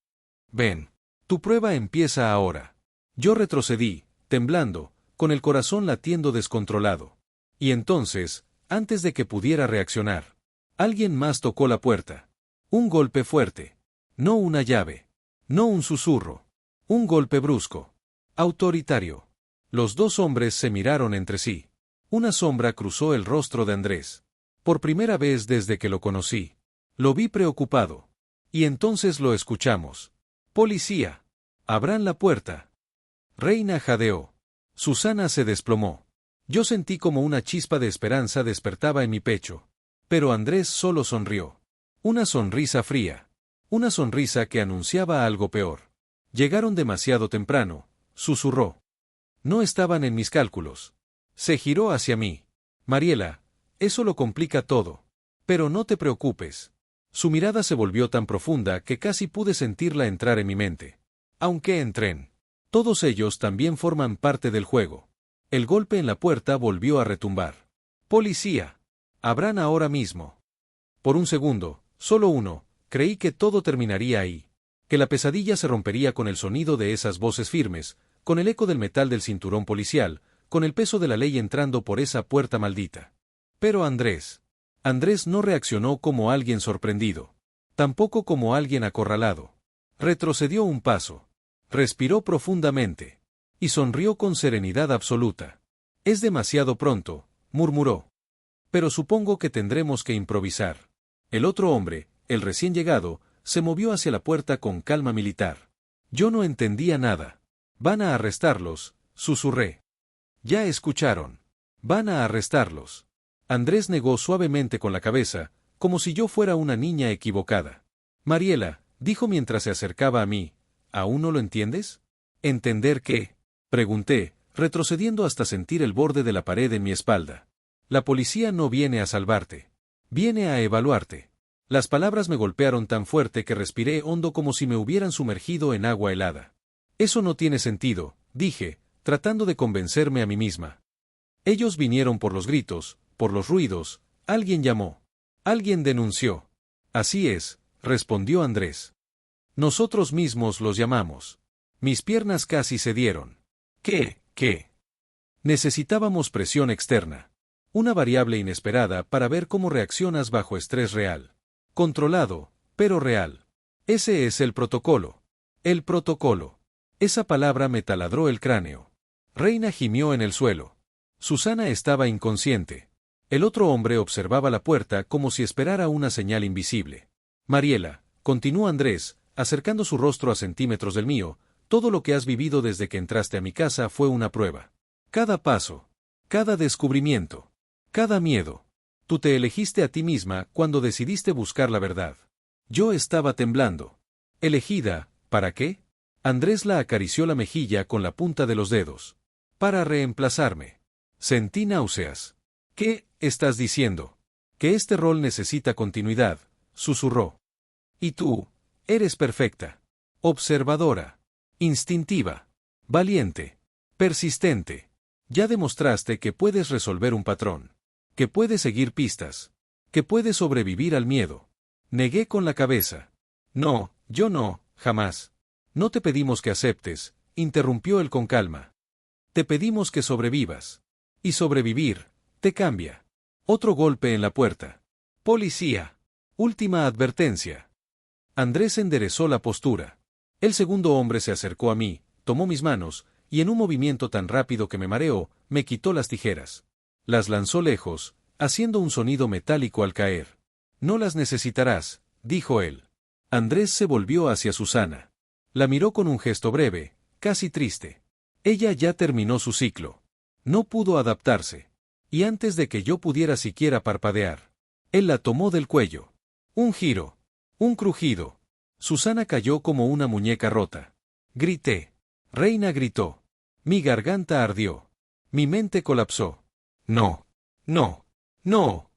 Ven. Tu prueba empieza ahora. Yo retrocedí, temblando, con el corazón latiendo descontrolado. Y entonces, antes de que pudiera reaccionar, alguien más tocó la puerta. Un golpe fuerte. No una llave. No un susurro. Un golpe brusco. Autoritario. Los dos hombres se miraron entre sí. Una sombra cruzó el rostro de Andrés. Por primera vez desde que lo conocí. Lo vi preocupado. Y entonces lo escuchamos. Policía. Abran la puerta. Reina jadeó. Susana se desplomó. Yo sentí como una chispa de esperanza despertaba en mi pecho. Pero Andrés solo sonrió. Una sonrisa fría. Una sonrisa que anunciaba algo peor. Llegaron demasiado temprano, susurró. No estaban en mis cálculos. Se giró hacia mí. Mariela, eso lo complica todo. Pero no te preocupes. Su mirada se volvió tan profunda que casi pude sentirla entrar en mi mente. Aunque entren. Todos ellos también forman parte del juego. El golpe en la puerta volvió a retumbar. Policía. Abran ahora mismo. Por un segundo, solo uno, creí que todo terminaría ahí. Que la pesadilla se rompería con el sonido de esas voces firmes, con el eco del metal del cinturón policial, con el peso de la ley entrando por esa puerta maldita. Pero Andrés no reaccionó como alguien sorprendido. Tampoco como alguien acorralado. Retrocedió un paso. Respiró profundamente. Y sonrió con serenidad absoluta. Es demasiado pronto, murmuró. Pero supongo que tendremos que improvisar. El otro hombre, el recién llegado, se movió hacia la puerta con calma militar. Yo no entendía nada. Van a arrestarlos, susurré. Ya escucharon. Van a arrestarlos. Andrés negó suavemente con la cabeza, como si yo fuera una niña equivocada. Mariela, dijo mientras se acercaba a mí, ¿aún no lo entiendes? ¿Entender qué? Pregunté, retrocediendo hasta sentir el borde de la pared en mi espalda. La policía no viene a salvarte. Viene a evaluarte. Las palabras me golpearon tan fuerte que respiré hondo como si me hubieran sumergido en agua helada. Eso no tiene sentido, dije, tratando de convencerme a mí misma. Ellos vinieron por los gritos, por los ruidos, alguien llamó. Alguien denunció. Así es, respondió Andrés. Nosotros mismos los llamamos. Mis piernas casi cedieron. ¿Qué? Necesitábamos presión externa. Una variable inesperada para ver cómo reaccionas bajo estrés real. Controlado, pero real. Ese es el protocolo. El protocolo. Esa palabra me taladró el cráneo. Reina gimió en el suelo. Susana estaba inconsciente. El otro hombre observaba la puerta como si esperara una señal invisible. Mariela, continuó Andrés, acercando su rostro a centímetros del mío, todo lo que has vivido desde que entraste a mi casa fue una prueba. Cada paso, cada descubrimiento, cada miedo. Tú te elegiste a ti misma cuando decidiste buscar la verdad. Yo estaba temblando. ¿Elegida, para qué? Andrés la acarició la mejilla con la punta de los dedos. Para reemplazarme. Sentí náuseas. ¿Qué estás diciendo? Que este rol necesita continuidad, susurró. Y tú, eres perfecta. Observadora. Instintiva. Valiente. Persistente. Ya demostraste que puedes resolver un patrón. Que puedes seguir pistas. Que puedes sobrevivir al miedo. Negué con la cabeza. No, yo no, jamás. No te pedimos que aceptes, interrumpió él con calma. Te pedimos que sobrevivas. Y sobrevivir, te cambia. Otro golpe en la puerta. Policía. Última advertencia. Andrés enderezó la postura. El segundo hombre se acercó a mí, tomó mis manos, y en un movimiento tan rápido que me mareó, me quitó las tijeras. Las lanzó lejos, haciendo un sonido metálico al caer. No las necesitarás, dijo él. Andrés se volvió hacia Susana. La miró con un gesto breve, casi triste. Ella ya terminó su ciclo. No pudo adaptarse. Y antes de que yo pudiera siquiera parpadear, él la tomó del cuello. Un giro. Un crujido. Susana cayó como una muñeca rota. Grité. Reina gritó. Mi garganta ardió. Mi mente colapsó. No. No. No.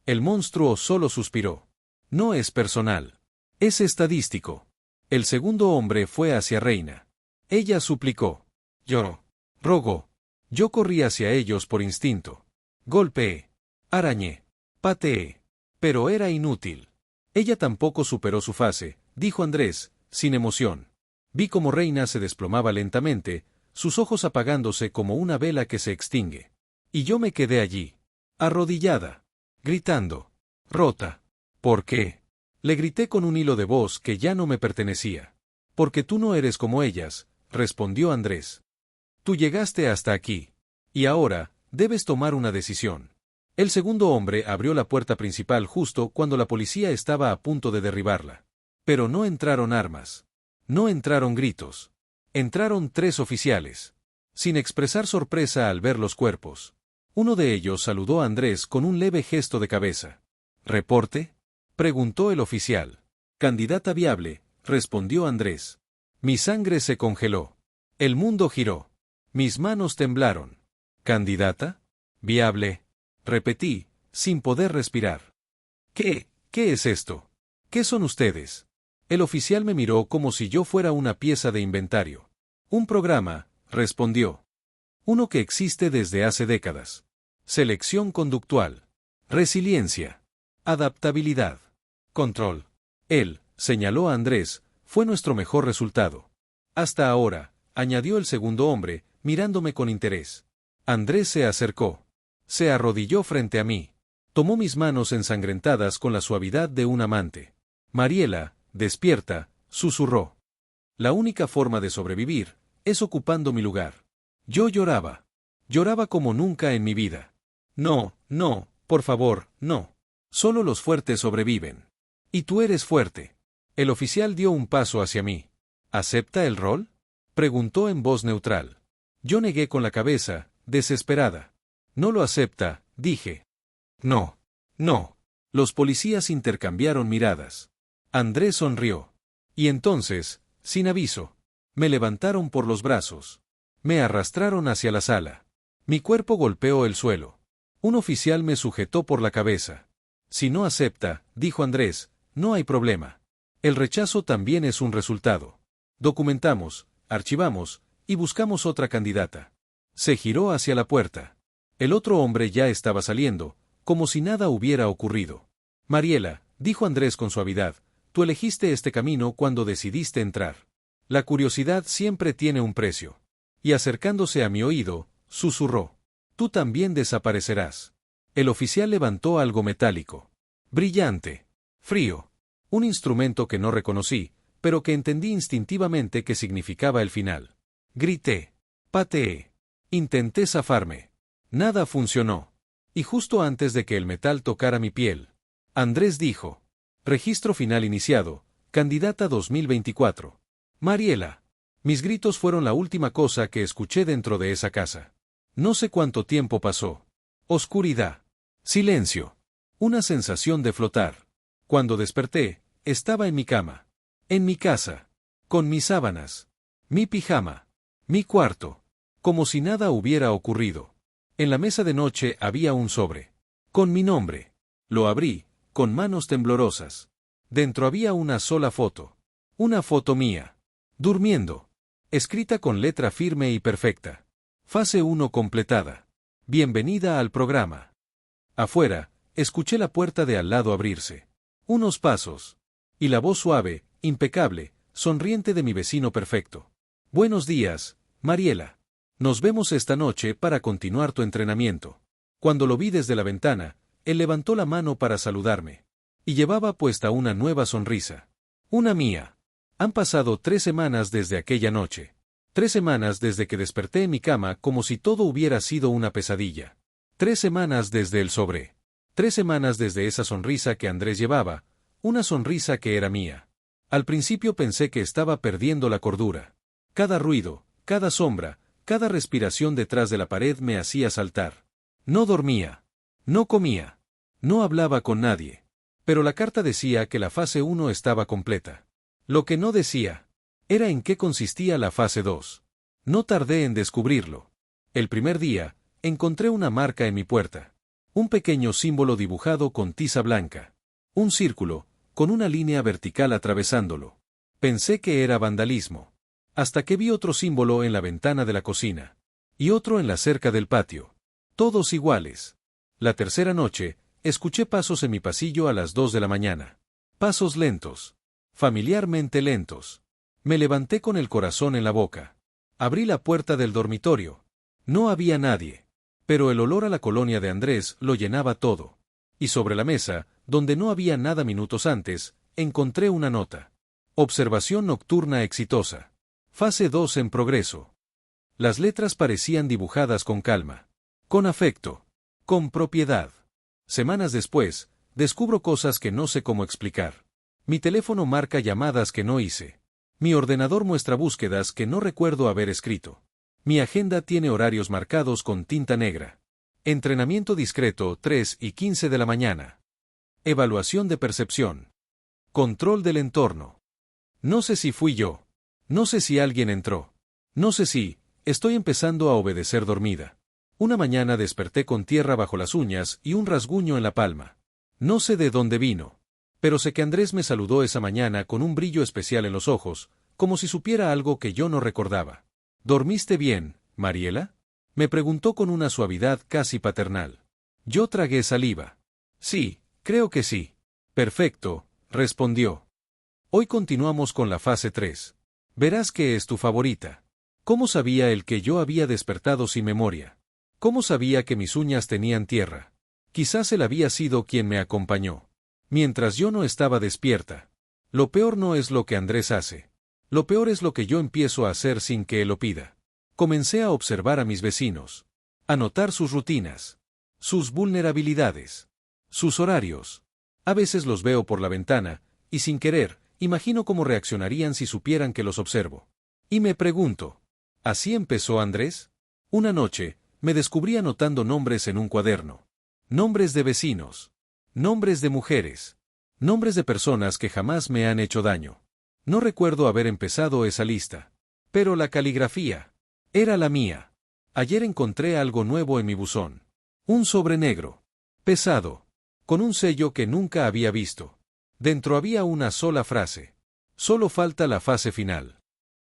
El monstruo solo suspiró. No es personal. Es estadístico. El segundo hombre fue hacia Reina. Ella suplicó. Lloró. Rogó. Yo corrí hacia ellos por instinto. Golpeé. Arañé. Pateé. Pero era inútil. Ella tampoco superó su fase, dijo Andrés, sin emoción. Vi cómo Reina se desplomaba lentamente, sus ojos apagándose como una vela que se extingue. Y yo me quedé allí, arrodillada, gritando. Rota. ¿Por qué? Le grité con un hilo de voz que ya no me pertenecía. Porque tú no eres como ellas, respondió Andrés. Tú llegaste hasta aquí. Y ahora, debes tomar una decisión. El segundo hombre abrió la puerta principal justo cuando la policía estaba a punto de derribarla. Pero no entraron armas. No entraron gritos. Entraron 3 oficiales. Sin expresar sorpresa al ver los cuerpos. Uno de ellos saludó a Andrés con un leve gesto de cabeza. ¿Reporte? Preguntó el oficial. Candidata viable, respondió Andrés. Mi sangre se congeló. El mundo giró. Mis manos temblaron. ¿Candidata? Viable. Repetí, sin poder respirar. ¿Qué es esto? ¿Qué son ustedes? El oficial me miró como si yo fuera una pieza de inventario. Un programa, respondió. Uno que existe desde hace décadas. Selección conductual. Resiliencia. Adaptabilidad. Control. Él, señaló a Andrés, fue nuestro mejor resultado. Hasta ahora, añadió el segundo hombre, mirándome con interés. Andrés se acercó. Se arrodilló frente a mí. Tomó mis manos ensangrentadas con la suavidad de un amante. Mariela, despierta, susurró. La única forma de sobrevivir es ocupando mi lugar. Yo lloraba. Lloraba como nunca en mi vida. No, no, por favor, no. Solo los fuertes sobreviven. Y tú eres fuerte. El oficial dio un paso hacia mí. ¿Acepta el rol? Preguntó en voz neutral. Yo negué con la cabeza, desesperada. No lo acepta, dije. No. No. Los policías intercambiaron miradas. Andrés sonrió. Y entonces, sin aviso, me levantaron por los brazos. Me arrastraron hacia la sala. Mi cuerpo golpeó el suelo. Un oficial me sujetó por la cabeza. Si no acepta, dijo Andrés, no hay problema. El rechazo también es un resultado. Documentamos, archivamos, y buscamos otra candidata. Se giró hacia la puerta. El otro hombre ya estaba saliendo, como si nada hubiera ocurrido. Mariela, dijo Andrés con suavidad, tú elegiste este camino cuando decidiste entrar. La curiosidad siempre tiene un precio. Y acercándose a mi oído, susurró. Tú también desaparecerás. El oficial levantó algo metálico. Brillante. Frío. Un instrumento que no reconocí, pero que entendí instintivamente que significaba el final. Grité. Pateé. Intenté zafarme. Nada funcionó. Y justo antes de que el metal tocara mi piel, Andrés dijo. Registro final iniciado, candidata 2024. Mariela. Mis gritos fueron la última cosa que escuché dentro de esa casa. No sé cuánto tiempo pasó. Oscuridad. Silencio. Una sensación de flotar. Cuando desperté, estaba en mi cama. En mi casa. Con mis sábanas. Mi pijama. Mi cuarto. Como si nada hubiera ocurrido. En la mesa de noche había un sobre. Con mi nombre. Lo abrí, con manos temblorosas. Dentro había una sola foto. Una foto mía. Durmiendo. Escrita con letra firme y perfecta. Fase 1 completada. Bienvenida al programa. Afuera, escuché la puerta de al lado abrirse. Unos pasos. Y la voz suave, impecable, sonriente de mi vecino perfecto. Buenos días, Mariela. Nos vemos esta noche para continuar tu entrenamiento. Cuando lo vi desde la ventana, él levantó la mano para saludarme. Y llevaba puesta una nueva sonrisa. Una mía. Han pasado 3 semanas desde aquella noche. 3 semanas desde que desperté en mi cama como si todo hubiera sido una pesadilla. 3 semanas desde el sobre. 3 semanas desde esa sonrisa que Andrés llevaba, una sonrisa que era mía. Al principio pensé que estaba perdiendo la cordura. Cada ruido, cada sombra, cada respiración detrás de la pared me hacía saltar. No dormía. No comía. No hablaba con nadie. Pero la carta decía que la fase 1 estaba completa. Lo que no decía era en qué consistía la fase 2. No tardé en descubrirlo. El primer día, encontré una marca en mi puerta. Un pequeño símbolo dibujado con tiza blanca. Un círculo, con una línea vertical atravesándolo. Pensé que era vandalismo. Hasta que vi otro símbolo en la ventana de la cocina. Y otro en la cerca del patio. Todos iguales. La tercera noche, escuché pasos en mi pasillo a las 2 de la mañana. Pasos lentos. Familiarmente lentos. Me levanté con el corazón en la boca. Abrí la puerta del dormitorio. No había nadie. Pero el olor a la colonia de Andrés lo llenaba todo. Y sobre la mesa, donde no había nada minutos antes, encontré una nota. Observación nocturna exitosa. Fase 2 en progreso. Las letras parecían dibujadas con calma. Con afecto. Con propiedad. Semanas después, descubro cosas que no sé cómo explicar. Mi teléfono marca llamadas que no hice. Mi ordenador muestra búsquedas que no recuerdo haber escrito. Mi agenda tiene horarios marcados con tinta negra. Entrenamiento discreto 3 y 15 de la mañana. Evaluación de percepción. Control del entorno. No sé si fui yo. No sé si alguien entró. No sé si estoy empezando a obedecer dormida. Una mañana desperté con tierra bajo las uñas y un rasguño en la palma. No sé de dónde vino. Pero sé que Andrés me saludó esa mañana con un brillo especial en los ojos, como si supiera algo que yo no recordaba. ¿Dormiste bien, Mariela? Me preguntó con una suavidad casi paternal. Yo tragué saliva. Sí, creo que sí. Perfecto, respondió. Hoy continuamos con la fase 3. Verás que es tu favorita. ¿Cómo sabía él que yo había despertado sin memoria? ¿Cómo sabía que mis uñas tenían tierra? Quizás él había sido quien me acompañó. Mientras yo no estaba despierta. Lo peor no es lo que Andrés hace. Lo peor es lo que yo empiezo a hacer sin que él lo pida. Comencé a observar a mis vecinos. A notar sus rutinas. Sus vulnerabilidades. Sus horarios. A veces los veo por la ventana, y sin querer, imagino cómo reaccionarían si supieran que los observo. Y me pregunto, ¿así empezó Andrés? Una noche, me descubrí anotando nombres en un cuaderno. Nombres de vecinos. Nombres de mujeres. Nombres de personas que jamás me han hecho daño. No recuerdo haber empezado esa lista. Pero la caligrafía era la mía. Ayer encontré algo nuevo en mi buzón. Un sobre negro. Pesado. Con un sello que nunca había visto. Dentro había una sola frase. Solo falta la fase final.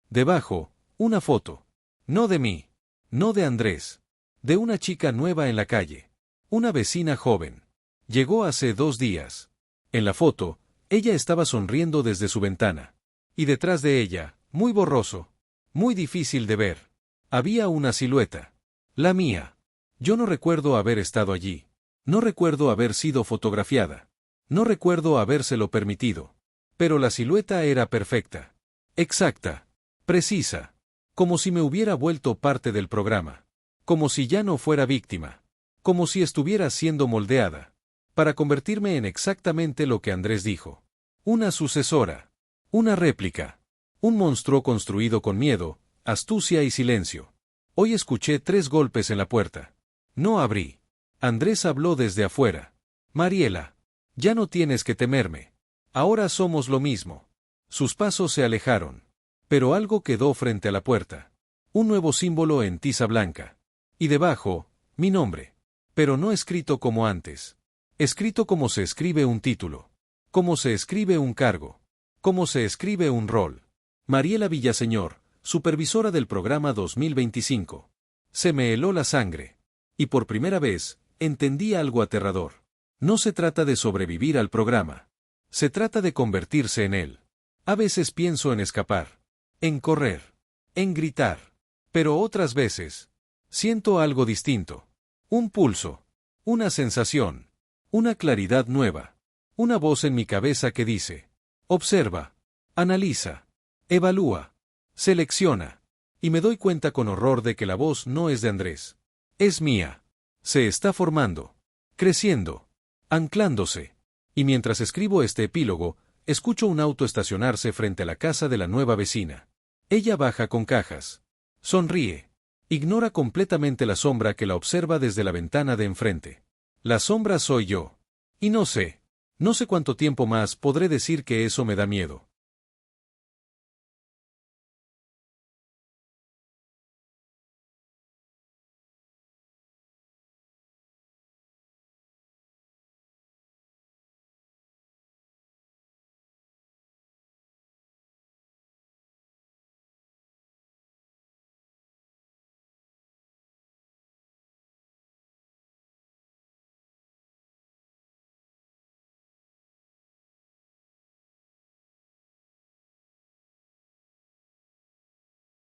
Debajo, una foto. No de mí. No de Andrés. De una chica nueva en la calle. Una vecina joven. Llegó hace 2 días. En la foto, ella estaba sonriendo desde su ventana. Y detrás de ella, muy borroso, muy difícil de ver, había una silueta. La mía. Yo no recuerdo haber estado allí. No recuerdo haber sido fotografiada. No recuerdo habérselo permitido. Pero la silueta era perfecta. Exacta. Precisa. Como si me hubiera vuelto parte del programa. Como si ya no fuera víctima. Como si estuviera siendo moldeada. Para convertirme en exactamente lo que Andrés dijo. Una sucesora. Una réplica. Un monstruo construido con miedo, astucia y silencio. Hoy escuché 3 golpes en la puerta. No abrí. Andrés habló desde afuera. Mariela. Ya no tienes que temerme. Ahora somos lo mismo. Sus pasos se alejaron. Pero algo quedó frente a la puerta. Un nuevo símbolo en tiza blanca. Y debajo, mi nombre. Pero no escrito como antes. Escrito como se escribe un título. Como se escribe un cargo. Como se escribe un rol. Mariela Villaseñor, supervisora del programa 2025. Se me heló la sangre. Y por primera vez, entendí algo aterrador. No se trata de sobrevivir al programa. Se trata de convertirse en él. A veces pienso en escapar, en correr, en gritar. Pero otras veces, siento algo distinto. Un pulso, una sensación, una claridad nueva. Una voz en mi cabeza que dice: observa, analiza, evalúa, selecciona. Y me doy cuenta con horror de que la voz no es de Andrés. Es mía. Se está formando, creciendo, anclándose. Y mientras escribo este epílogo, escucho un auto estacionarse frente a la casa de la nueva vecina. Ella baja con cajas. Sonríe. Ignora completamente la sombra que la observa desde la ventana de enfrente. La sombra soy yo. Y no sé cuánto tiempo más podré decir que eso me da miedo.